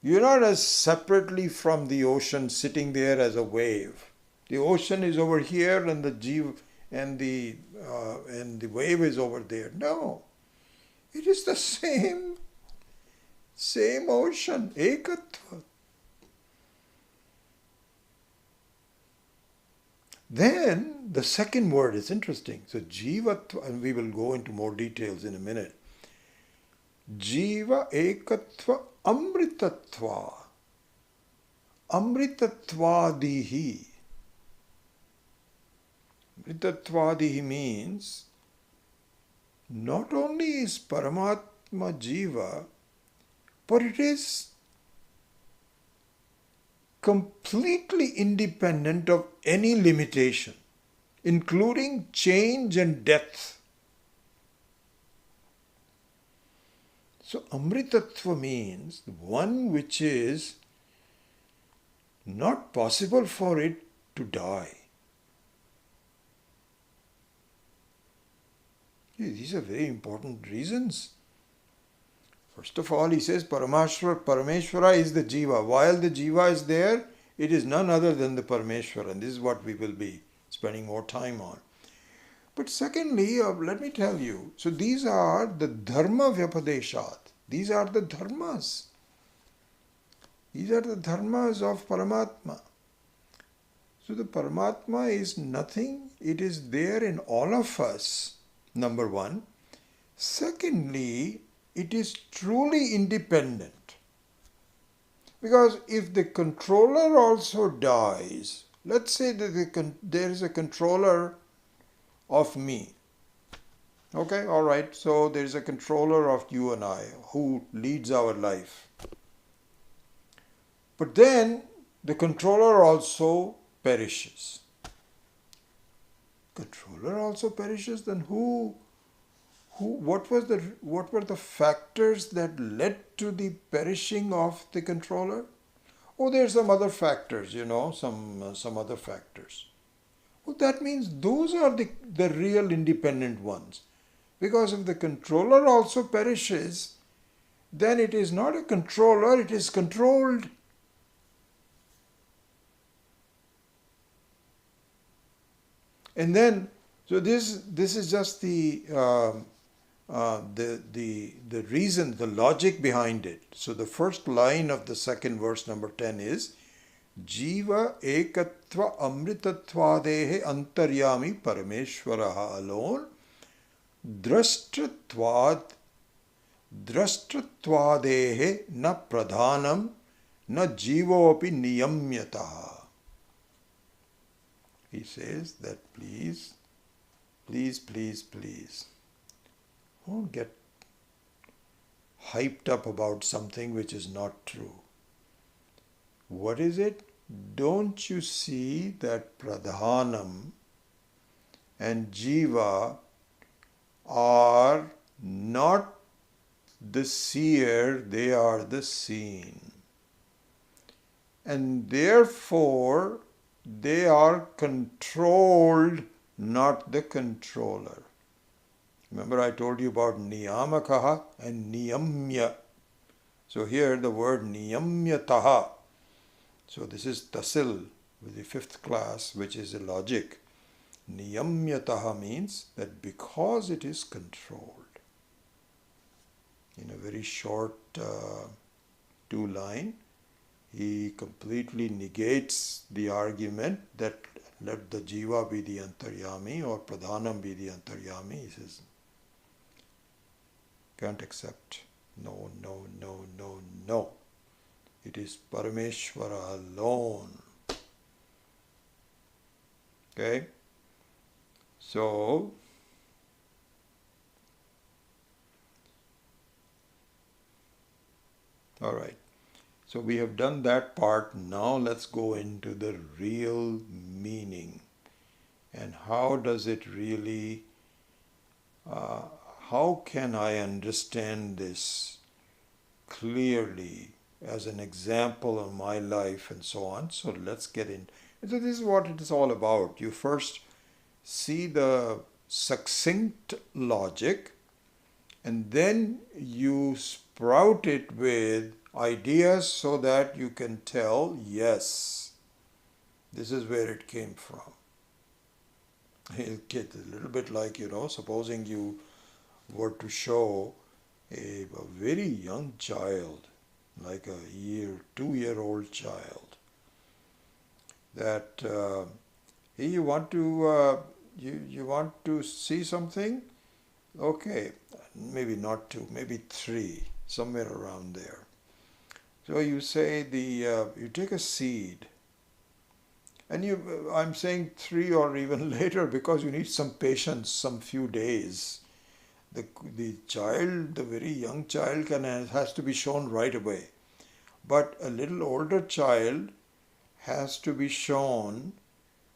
You're not as separately from the ocean sitting there as a wave. The ocean is over here and the jiva and the wave is over there. No. It is the same ocean, ekatva. Then the second word is interesting. So jivatva, and we will go into more details in a minute. Jiva ekatva amritatva. Amritatvadihi. Amritatvadihi means not only is Paramatma Jiva, but it is completely independent of any limitation, including change and death. So Amritattva means one which is not possible for it to die. These are very important reasons. First of all, he says Parameshwara is the Jiva. While the Jiva is there, it is none other than the Parameshwara. And this is what we will be spending more time on. But secondly, let me tell you, so these are the Dharma Vyapadeshat. These are the Dharmas. These are the Dharmas of Paramatma. So the Paramatma is nothing. It is there in all of us, number one. Secondly, it is truly independent. Because if the controller also dies, let's say that there is a controller of me. Okay, all right, so there is a controller of you and I who leads our life. But then the controller also perishes. Controller also perishes, then what were the factors that led to the perishing of the controller? Oh, there's some other factors, some other factors. Well, that means those are the real independent ones. Because if the controller also perishes, then it is not a controller, it is controlled. And then, so this is just the reason, the logic behind it. So the first line of the second verse, number 10 is Jiva ekatva amritatvadehe antaryami parameshwaraha alone drashtratvadehe na pradhanam na jivopi niyamyataha. He says that please don't get hyped up about something which is not true. What is it? Don't you see that pradhanam and jiva are not the seer, they are the seen. And therefore, they are controlled, not the controller. Remember I told you about niyamakaha and niyamya. So here the word niyamyataha. So this is tasil with the fifth class, which is a logic. Niyamyataha means that because it is controlled. In a very short two-line, he completely negates the argument that let the jiva be the antaryami or pradhanam be the antaryami. He says, can't accept. No. It is Parameshwara alone. Okay? So, all right. So we have done that part. Now let's go into the real meaning. And how does it really, how can I understand this clearly as an example of my life and so on? So let's get in. So this is what it is all about. You first see the succinct logic and then you sprout it with ideas so that you can tell, yes, this is where it came from. It's a little bit like, supposing you were to show a very young child, like a 2-year-old child, that Hey, you want to see something? Okay, maybe not two, maybe three, somewhere around there. So you say you take a seed, and I'm saying three or even later because you need some patience, some few days. The the child, the very young child, has to be shown right away, but a little older child has to be shown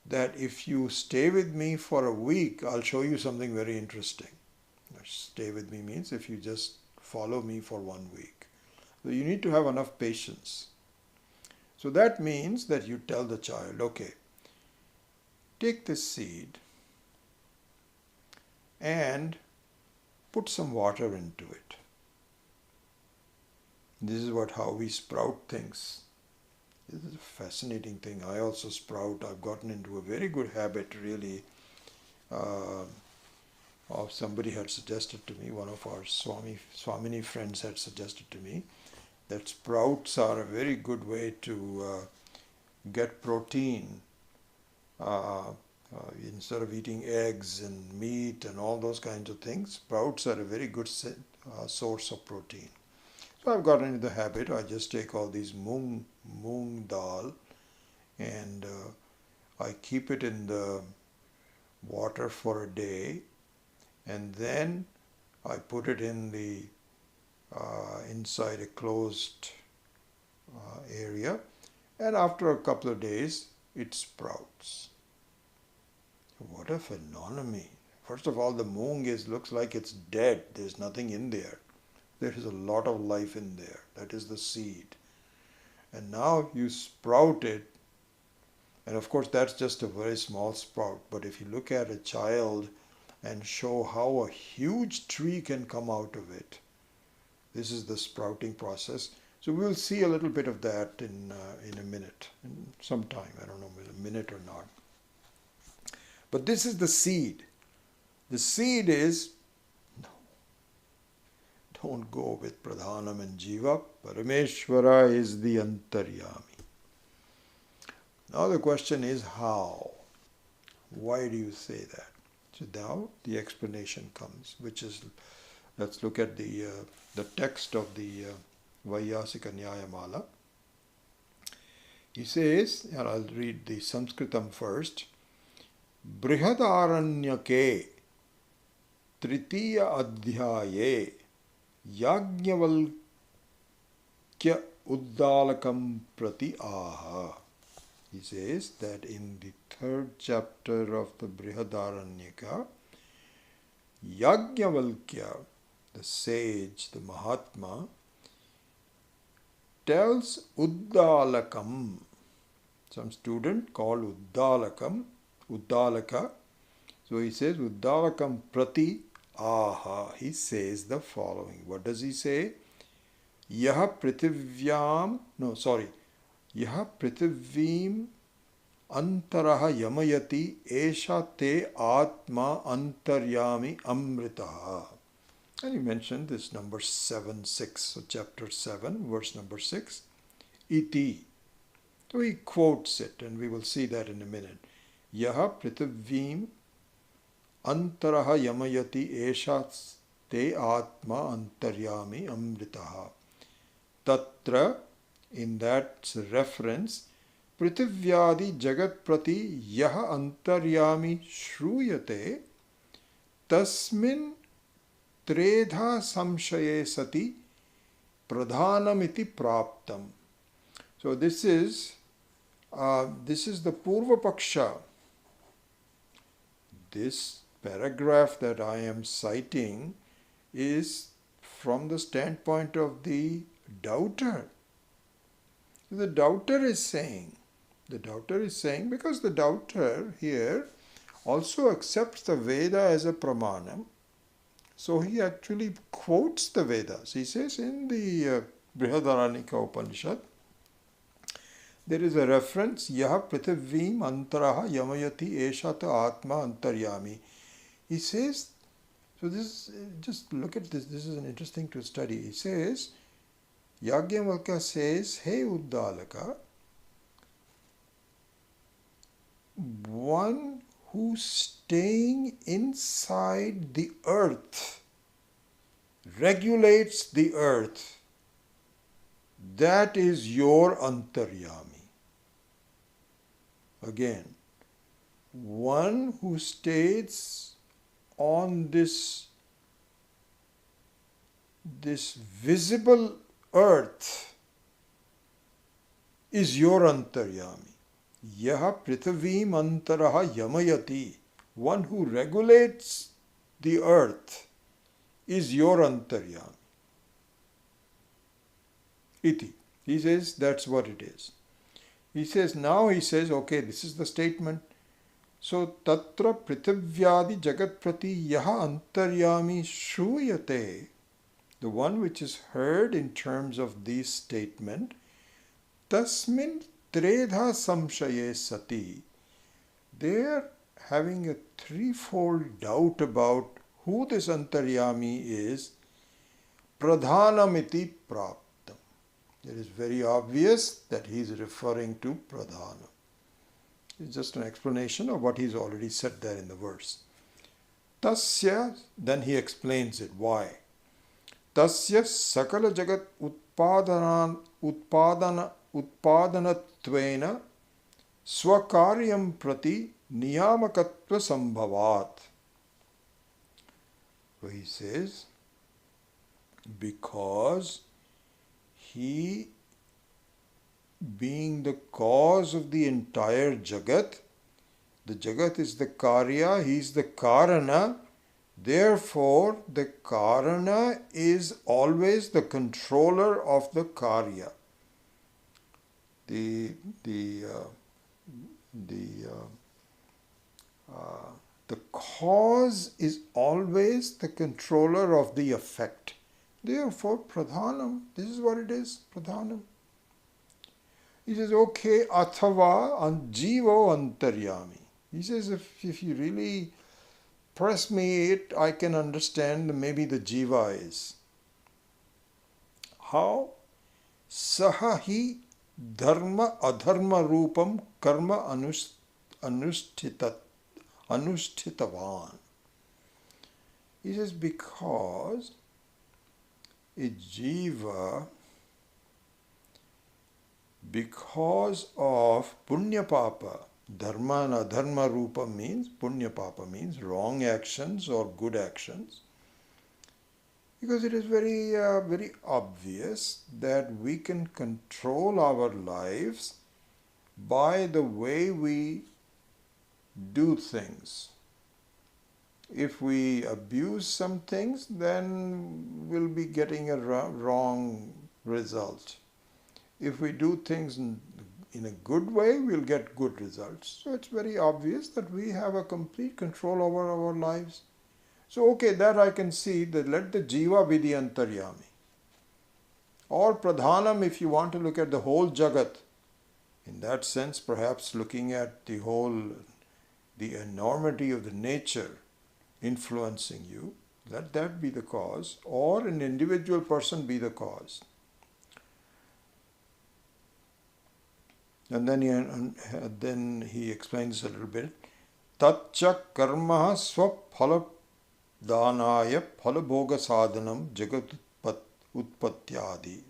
that if you stay with me for a week, I'll show you something very interesting. Stay with me means if you just follow me for 1 week. So you need to have enough patience. So that means that you tell the child, okay, take this seed and put some water into it. This is how we sprout things. This is a fascinating thing. I also sprout. I've gotten into a very good habit, really. Somebody had suggested to me, one of our Swamini friends had suggested to me, that sprouts are a very good way to get protein instead of eating eggs and meat and all those kinds of things. Sprouts are a very good source of protein. So I've gotten into the habit. I just take all these moong dal and I keep it in the water for a day, and then I put it in the inside a closed area, and after a couple of days it sprouts. What a phenomenon. First of all, the moong looks like it's dead. There's nothing in there. There is a lot of life in there. That is the seed. And now you sprout it, and of course that's just a very small sprout. But if you look at a child and show how a huge tree can come out of it, this is the sprouting process. So we'll see a little bit of that in a minute, in some time. I don't know, a minute or not. But this is the seed. The seed is, no, don't go with Pradhanam and Jiva. Parameshvara is the Antaryani. Now the question is how? Why do you say that? So now the explanation comes, which is, let's look at the text of the Vaiyasika Nyayamala. He says, and I'll read the Sanskritam first, Brihadaranyake Tritiya Adhyaye Yajnavalkya Uddalakam Prati Aha. He says that in the 3rd chapter of the Brihadaranyaka, Yajnavalkya, the sage, the Mahatma, tells Uddalakam, some student called Uddalaka. So he says Uddalakam Prati Aha. He says the following. What does he say? Yaha Prithivim Antaraha Yamayati Esha Te Atma Antaryami Amritaha. And he mentioned this number 7:6, so chapter 7, verse number 6, iti. So he quotes it, and we will see that in a minute. Yaha Prithivim Antaraha Yamayati Esha Te Atma Antaryami Amritaha. Tatra, in that reference, Prithivyadi Jagat Prati Yaha Antaryami Shruyate Tasmin Tredha Samshaye Sati Pradhanamiti Praptam. So this is the Purva Paksha. This paragraph that I am citing is from the standpoint of the doubter. The doubter is saying, because the doubter here also accepts the Veda as a pramanam, so he actually quotes the Vedas. He says in the Brihadaranyaka Upanishad, there is a reference, Yaha Prithivim Antaraha Yamayati Eshata Atma Antaryami. He says, so this, just look at this, this is an interesting to study. He says, Yajnavalkya says, hey Uddalaka, one who's staying inside the earth, regulates the earth, that is your Antaryami. Again, one who stays on this visible earth is your Antaryami. Yaha prithvim antaraha yamayati. One who regulates the earth is your Antaryami. Iti. He says that's what it is. He says, okay, this is the statement. So, tatra prithivyadi jagat prati yaha antaryami shruyate. The one which is heard in terms of this statement, tasmin tredha samshaye sati. They are having a threefold doubt about who this Antaryami is. Pradhanamiti praptam. It is very obvious that he is referring to Pradhanam. It's just an explanation of what he's already said there in the verse. Tasya, then he explains it. Why? Tasya sakala jagat utpadanattvena swakaryam prati niyamakatva sambhavat. So he says, because he, being the cause of the entire Jagat, the Jagat is the Karya, he is the Karana, therefore the Karana is always the controller of the Karya. The cause is always the controller of the effect. Therefore, Pradhanam, this is what it is, Pradhanam. He says, okay, athava jivo antaryami. He says, if you really press me, I can understand maybe the jiva is. How? Sahahi dharma adharma rupam karma anushthitavan. He says, because a jiva, because of punya papa, dharma and adharma rupa means, punya papa means wrong actions or good actions. Because it is very obvious that we can control our lives by the way we do things. If we abuse some things, then we'll be getting a wrong result. If we do things in a good way, we'll get good results. So it's very obvious that we have a complete control over our lives. So okay, that I can see, that let the jiva be the Antaryami. Or Pradhanam, if you want to look at the whole Jagat. In that sense, perhaps looking at the enormity of the nature influencing you, let that be the cause, or an individual person be the cause. And then he explains a little bit. Tatcha karma swaphala danaya phala bhoga sadhanam jagat utpadayati.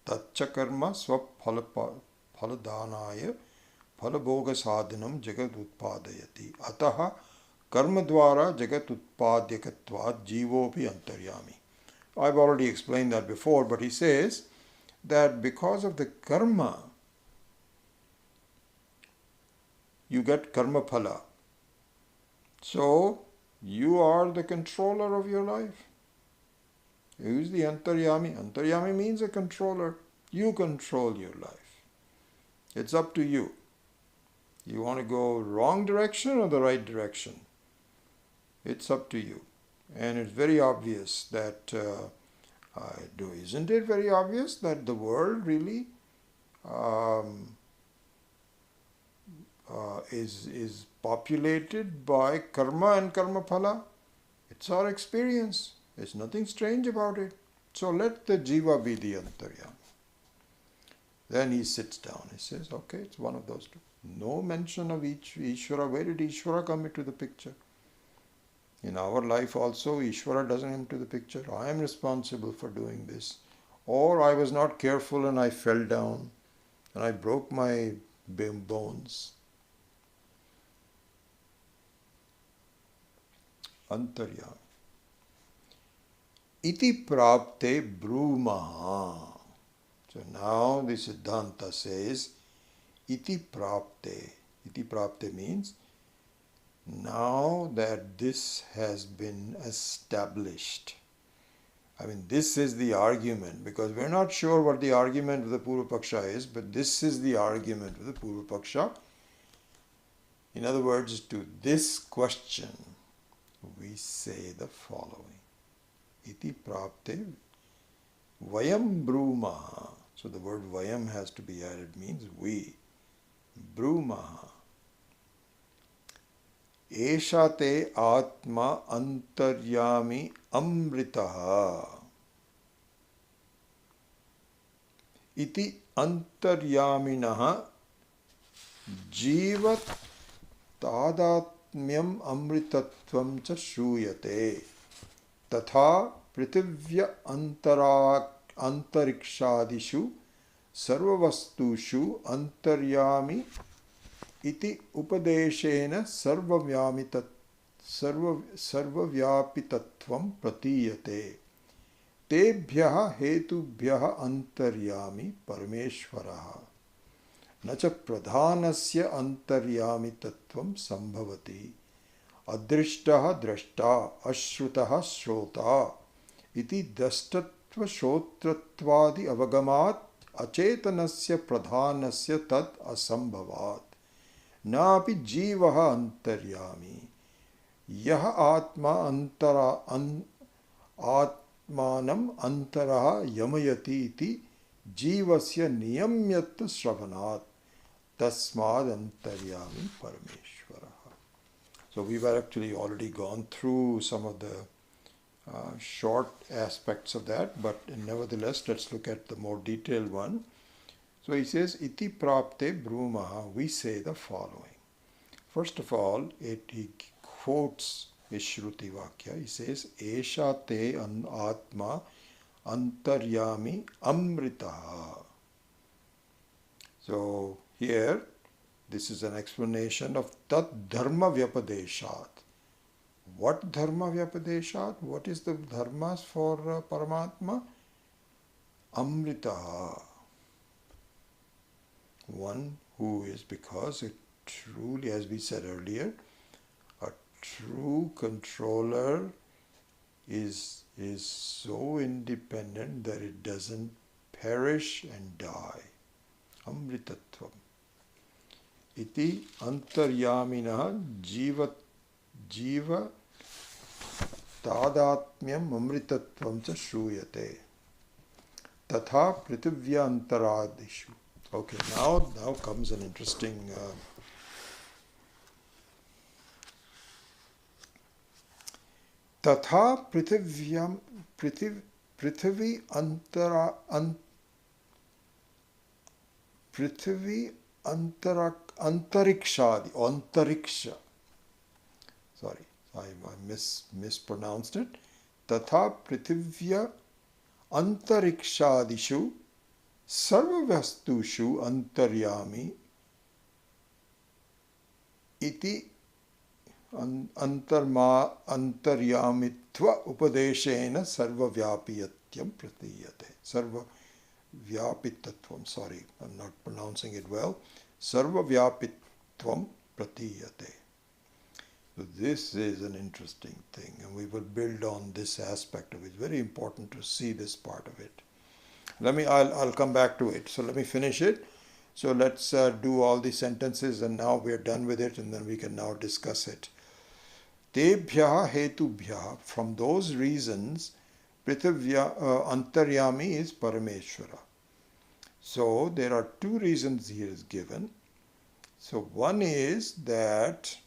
Tatcha karma swaphala danaya phala bhoga sadhanam jagat utpadayati. Ataha karma dvara jagat utpadyakatvat jivopi antaryami. I've already explained that before, but he says that because of the karma, you get karma phala. So, you are the controller of your life. Who is the Antaryami? Antaryami means a controller. You control your life. It's up to you. You want to go wrong direction or the right direction? It's up to you. And it's very obvious that isn't it very obvious that the world really is populated by karma and karma phala? It's our experience. There's nothing strange about it. So let the jiva be the Antaryami. Then he sits down. He says, okay, it's one of those two. No mention of each Ishvara. Where did Ishvara come into the picture? In our life also, Ishvara doesn't come into the picture. I am responsible for doing this. Or I was not careful and I fell down and I broke my bones. Antaryani. Iti prapte brumaha. So now the Siddhanta says, iti prapte. Iti prapte means, now that this has been established. I mean, this is the argument, because we're not sure what the argument of the Purva-paksha is, but this is the argument of the Purva-paksha. In other words, to this question, we say the following. Iti prapte vayam brumaha. So the word vayam has to be added, means we. Brumaha. Esha te atma antaryami amritaha. Iti antaryaminaha jivat tadatmyam amritatvam cha shruyate. Tatha prithivya antarikshadishu sarvavastushu antaryami iti upadeshena sarvavyapitatvam pratiyate. Tebhyaha hetubhyaha antaryami parameshwaraha. Nacha pradhanasya antaryami tattvam sambhavati. Adrishtaha drashta ashrutaha shrota iti drashtatva shrotratvadi avagamat acetanasya pradhanasya tat asambhavat. Napi jivaha antaryami. Yaha atma atmanam antaraha yamayati iti jivasya niyamyat shravanat tasmad antaryami parameshwara. So we've actually already gone through some of the short aspects of that, but nevertheless, let's look at the more detailed one. So he says, iti prapte brumaha, we say the following. First of all, he quotes a Shruti Vakya. He says, Esha te atma antaryami amritaha. So here, this is an explanation of tat dharma vyapadeshat. What dharma vyapadeshat? What is the dharmas for Paramatma? Amritaha. One who is, because it truly, as we said earlier, a true controller is so independent that it doesn't perish and die. Amritatvam. Iti antaryaminaha jiva tadatmyam amritatvam cha shruyate. Tatha prithivya antaradishu. Okay, now comes an interesting Tatha prithivya prithvi antarikshadi, antariksha. Sorry, I mispronounced it. Tatha prithivya antarikshadishu sarvavastushu antaryami iti antaryamitva upadeshena sarvavyapiyatyam pratiyate. Sarvavyapitatvam, sorry, I'm not pronouncing it well. Sarvavyapitatvam pratiyate. So this is an interesting thing, and we will build on this aspect of it. It's very important to see this part of it. I'll come back to it. So let me finish it. So let's do all the sentences, and now we're done with it, and then we can now discuss it. Tebhyaha hetubhyaha, from those reasons, antaryami is Parameshwara. So there are two reasons here is given. So one is that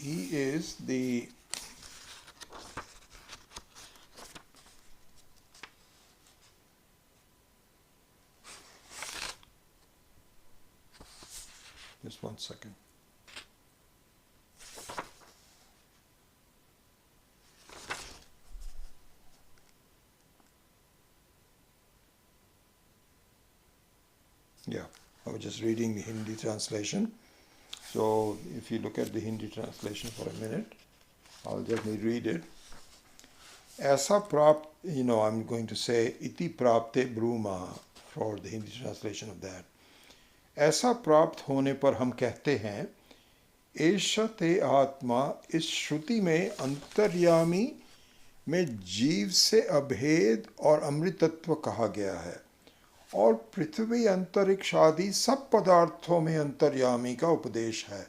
he is the Just one second. Yeah, I was just reading the Hindi translation. So if you look at the Hindi translation for a minute, I'll just read it. Aisa prapt, I'm going to say iti prapte bruma for the Hindi translation of that. ऐसा प्राप्त होने पर हम कहते हैं एष ते आत्मा इस श्रुति में अंतर्यामी में जीव से अभेद और अमृतत्व कहा गया है और पृथ्वी अंतरिक्ष आदि सब पदार्थों में अंतर्यामी का उपदेश है।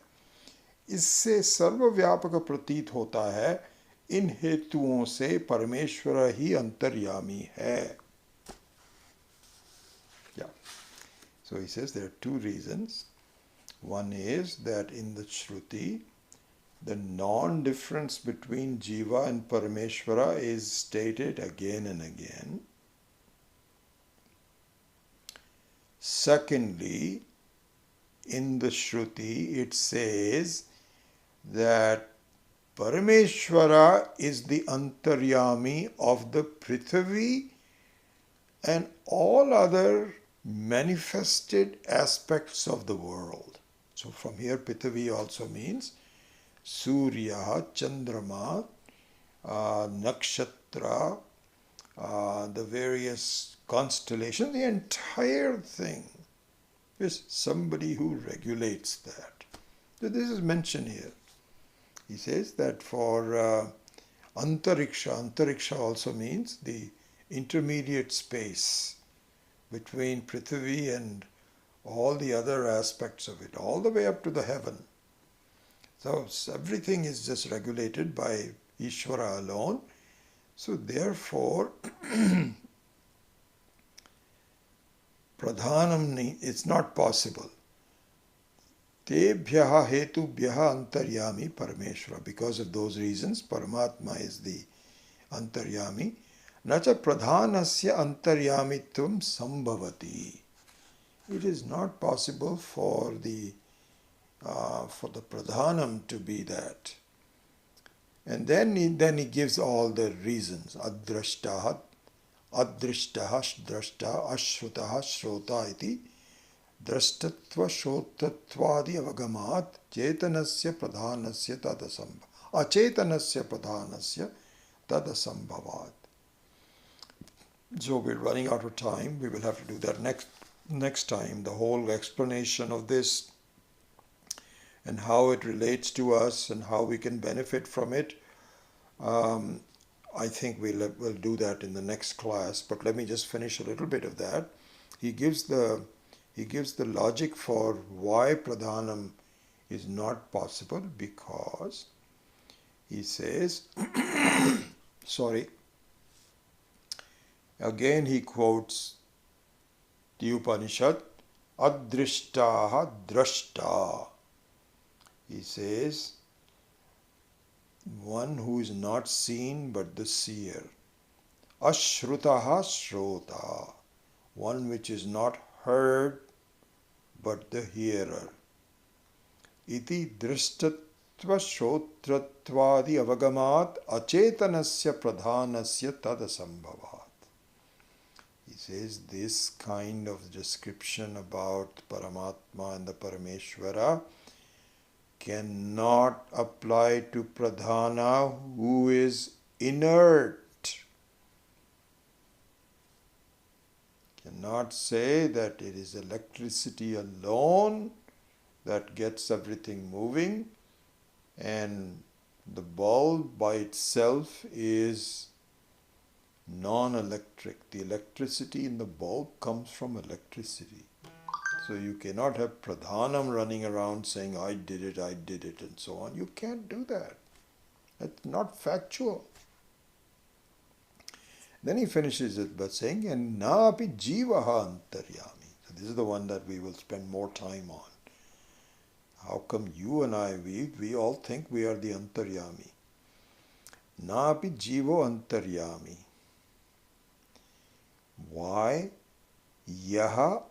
इससे सर्वव्यापक प्रतीत होता है इन हेतुओं से परमेश्वर ही अंतर्यामी है। Yeah. So he says there are two reasons. One is that in the Shruti, the non-difference between Jiva and Parameshvara is stated again and again. Secondly, in the Shruti, it says that Parameshvara is the Antaryami of the Prithvi and all other manifested aspects of the world. So from here, Prithvi also means Surya, Chandrama, Nakshatra, the various constellations, the entire thing is somebody who regulates that. So this is mentioned here. He says that for Antariksha also means the intermediate space between Prithvi and all the other aspects of it, all the way up to the heaven. So everything is just regulated by Ishvara alone. So therefore, Pradhanam, it's not possible. Tebhyaha hetubhyaha antaryami parameshvara. Because of those reasons, Paramatma is the antaryami. Nacha pradhanasya antaryamitvam sambhavati. It is not possible for the pradhanam to be that. And then he gives all the reasons. Adrashtaha, adrishtaha, drashta, ashrutaha, shrota iti. Drashtatva shrotatvadi avagamat chetanasya pradhanasya tadasambhavat. Achetanasya pradhanasya tadasambhavat. So we're running out of time. We will have to do that next time. The whole explanation of this and how it relates to us and how we can benefit from it. I think we'll do that in the next class. But let me just finish a little bit of that. He gives the logic for why pradhanam is not possible, because he says, sorry, again he quotes the Upanishad, adrishtaha drashta. He says, one who is not seen but the seer. Ashrutaha shrota, one which is not heard but the hearer. Iti drishtatva shrotratvadi avagamat achetanasya pradhanasya tadasambhavat. He says this kind of description about Paramatma and the Parameshvara cannot apply to pradhana who is inert. Cannot say that it is electricity alone that gets everything moving and the bulb by itself is non-electric. The electricity in the bulb comes from electricity. So you cannot have pradhanam running around saying, I did it, and so on. You can't do that. That's not factual. Then he finishes it by saying, and naapi jivaha antaryami. So this is the one that we will spend more time on. How come you and I, we all think we are the antaryami? Naapi jivo antaryami. Why? Yaha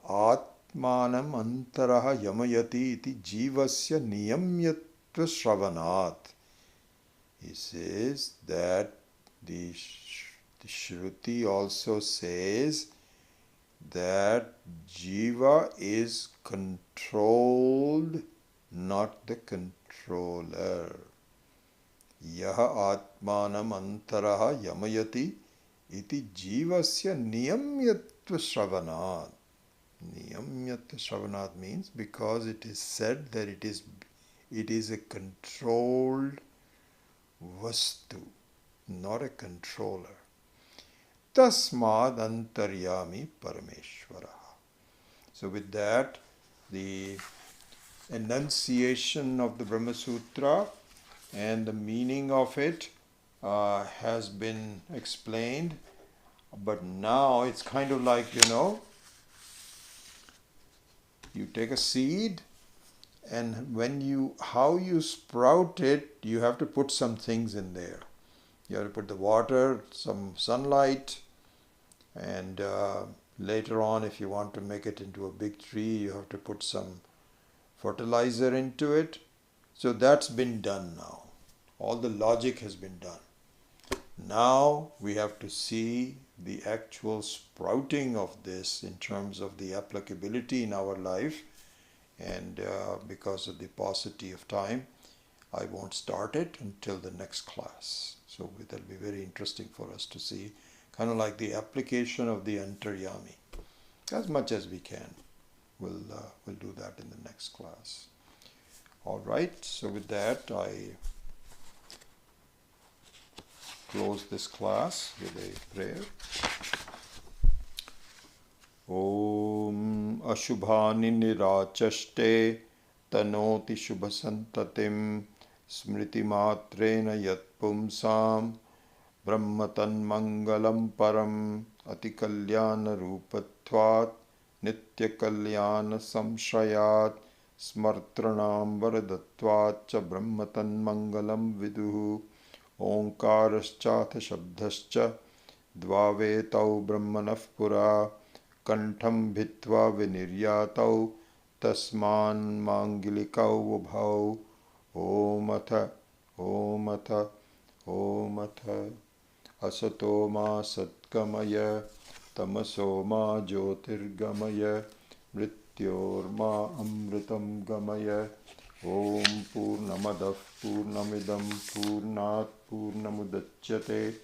atmanam antaraha yamayati iti jivasya niyamyatva shravanat. He says that the Shruti also says that jiva is controlled, not the controller. Yaha atmanam antaraha yamayati iti jivasya niyamyatva shravanat. Niyamyatva shravanat means because it is said that it is a controlled vastu, not a controller. Tasmad Antaryami Parameshwara. So with that, the enunciation of the Brahma Sutra and the meaning of it has been explained. But now it's kind of like, you take a seed, and how you sprout it, you have to put some things in there. You have to put the water, some sunlight, and later on, if you want to make it into a big tree, you have to put some fertilizer into it. So that's been done now. All the logic has been done. Now we have to see the actual sprouting of this in terms of the applicability in our life. And because of the paucity of time, I won't start it until the next class. So that'll be very interesting for us to see, kind of like the application of the Antaryani. As much as we can, we'll do that in the next class. All right, so with that, I close this class with a prayer. Om Ashubhani Nirachaste Tanoti Shubhasantatim Smriti Matrena Yat Pumsam Brahmatan Mangalam Param Atikalyana Rupatvat Nitya Kalyana Samshrayat Smartranam Varadatvat Cha Brahmatan Mangalam Viduhu Omkaraschatha Shabdascha Dvavetau Brahmanah Pura Kantham Bhitva Viniryatau Tasman Mangilikau Ubhau Omatha Omatha Omatha Asato Ma Satkamaya Tamaso Ma Jyotirgamaya Mrityorma Amritam Gamaya Om Purnamadav Purnamidam Purnat Purnamudachyate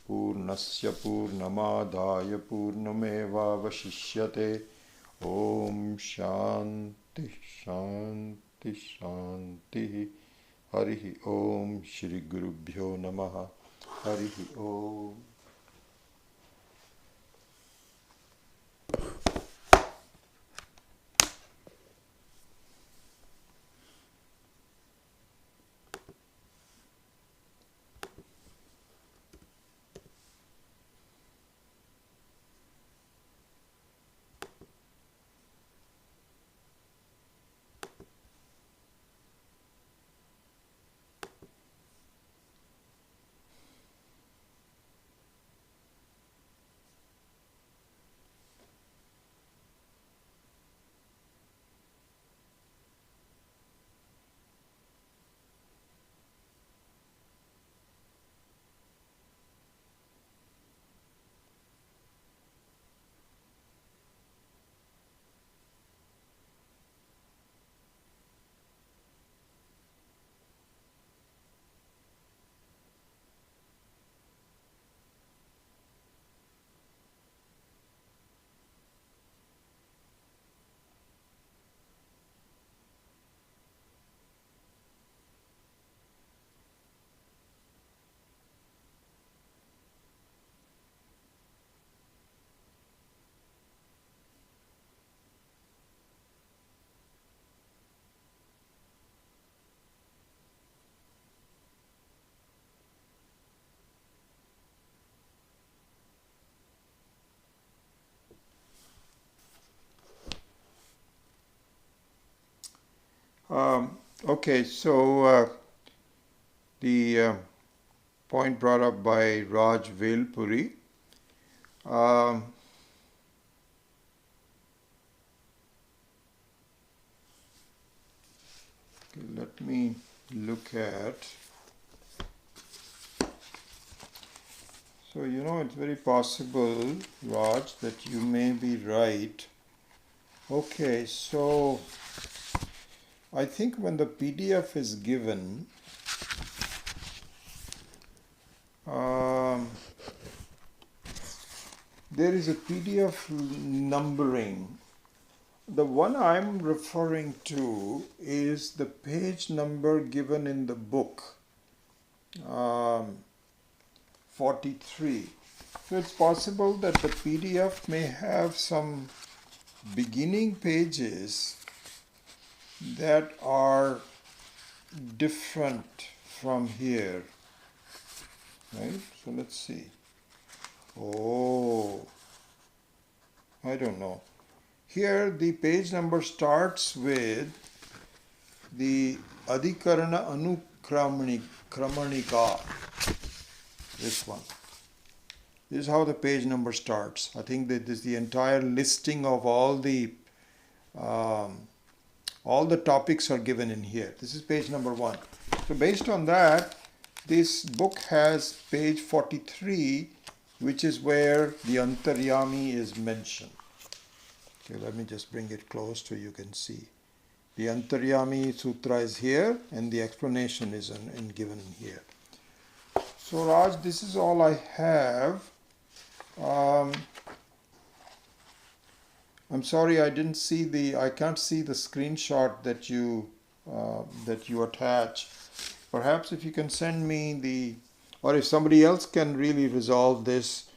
Purnasya Purnamadaya Purnameva Vashishyate Om Shanti Shanti Shanti Harihi Om Shri Gurubhyo Namaha Harihi Om. Okay, so the point brought up by Raj Velpuri. let me look at. So, it's very possible, Raj, that you may be right. Okay, so I think when the PDF is given, there is a PDF numbering. The one I'm referring to is the page number given in the book, 43. So it's possible that the PDF may have some beginning pages that are different from here, right? So let's see. Oh, I don't know. Here the page number starts with the Adhikarana Anukramanika. This one. This is how the page number starts. I think that this is the entire listing of all the topics are given in here. This is page number 1. So based on that, this book has page 43, which is where the Antaryani is mentioned. Okay, let me just bring it close so you can see. The Antaryani Sutra is here and the explanation is given in here. So Raj, this is all I have. I'm sorry I can't see the screenshot that you attach. Perhaps if you can send me or if somebody else can really resolve this,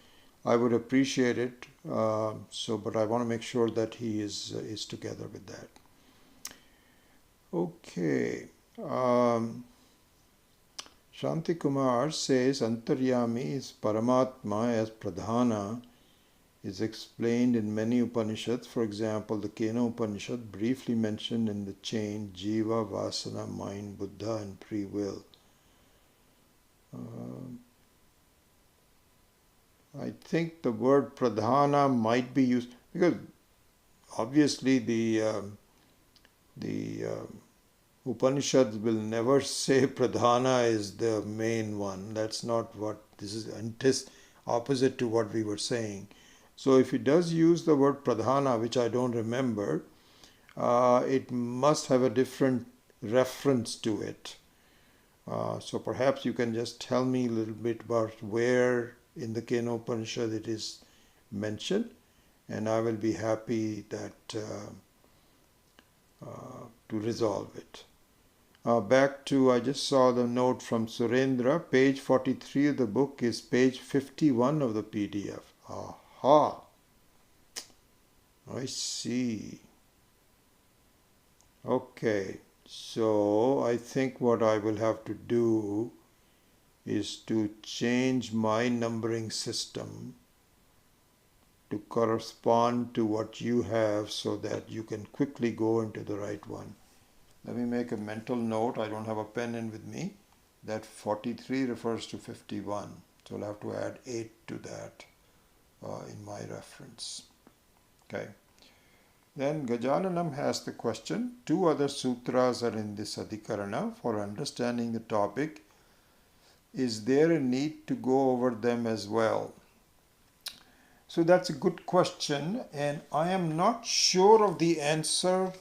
I would appreciate it. But I want to make sure that he is together with that. Okay. Shanti Kumar says Antaryami is Paramatma as Pradhana is explained in many Upanishads. For example, the Kena Upanishad briefly mentioned in the chain Jiva, Vasana, Mind, Buddha and Free Will. I think the word Pradhana might be used because obviously the Upanishads will never say Pradhana is the main one. That's not what this is. Opposite to what we were saying. So if it does use the word Pradhana, which I don't remember, it must have a different reference to it. So perhaps you can just tell me a little bit about where in the Kena Upanishad it is mentioned, and I will be happy that to resolve it. Back to, I just saw the note from Surendra, page 43 of the book is page 51 of the PDF. Aha! I see. Okay, so I think what I will have to do is to change my numbering system to correspond to what you have so that you can quickly go into the right one. Let me make a mental note. I don't have a pen in with me. That 43 refers to 51. So I'll have to add 8 to that in my reference. Okay. Then Gajananam has the question. 2 other sutras are in this Adhikarana. For understanding the topic, is there a need to go over them as well? So that's a good question, and I am not sure of the answer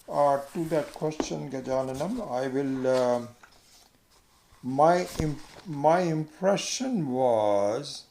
to that question, Gajananam. I will. My impression was.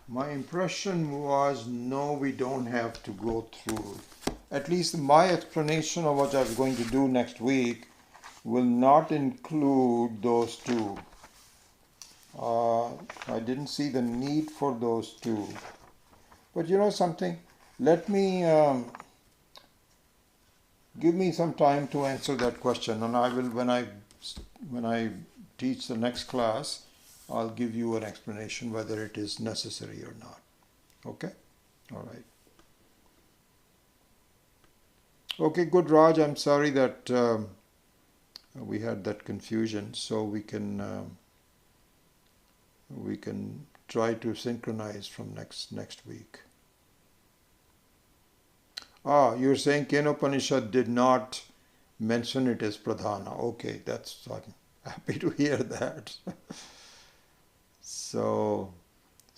My impression was no, we don't have to go through. At least my explanation of what I'm going to do next week will not include those 2. I didn't see the need for those 2. But you know something? Let me give me some time to answer that question, and I will when I teach the next class. I'll give you an explanation whether it is necessary or not. Okay? All right. Okay, good, Raj. I'm sorry that we had that confusion. So we can try to synchronize from next week. You're saying Kenopanishad did not mention it as pradhana. Okay, I'm happy to hear that. So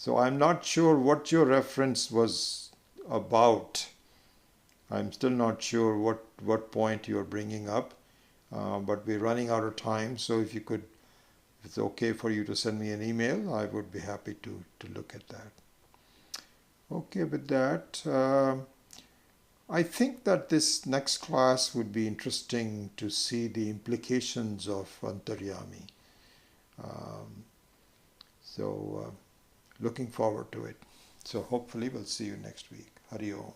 I'm not sure what your reference was about. I'm still not sure what point you're bringing up, but we're running out of time. So if it's okay for you to send me an email, I would be happy to look at that. Okay, with that, I think that this next class would be interesting to see the implications of Antaryani. So looking forward to it. So hopefully we'll see you next week. Hari Om.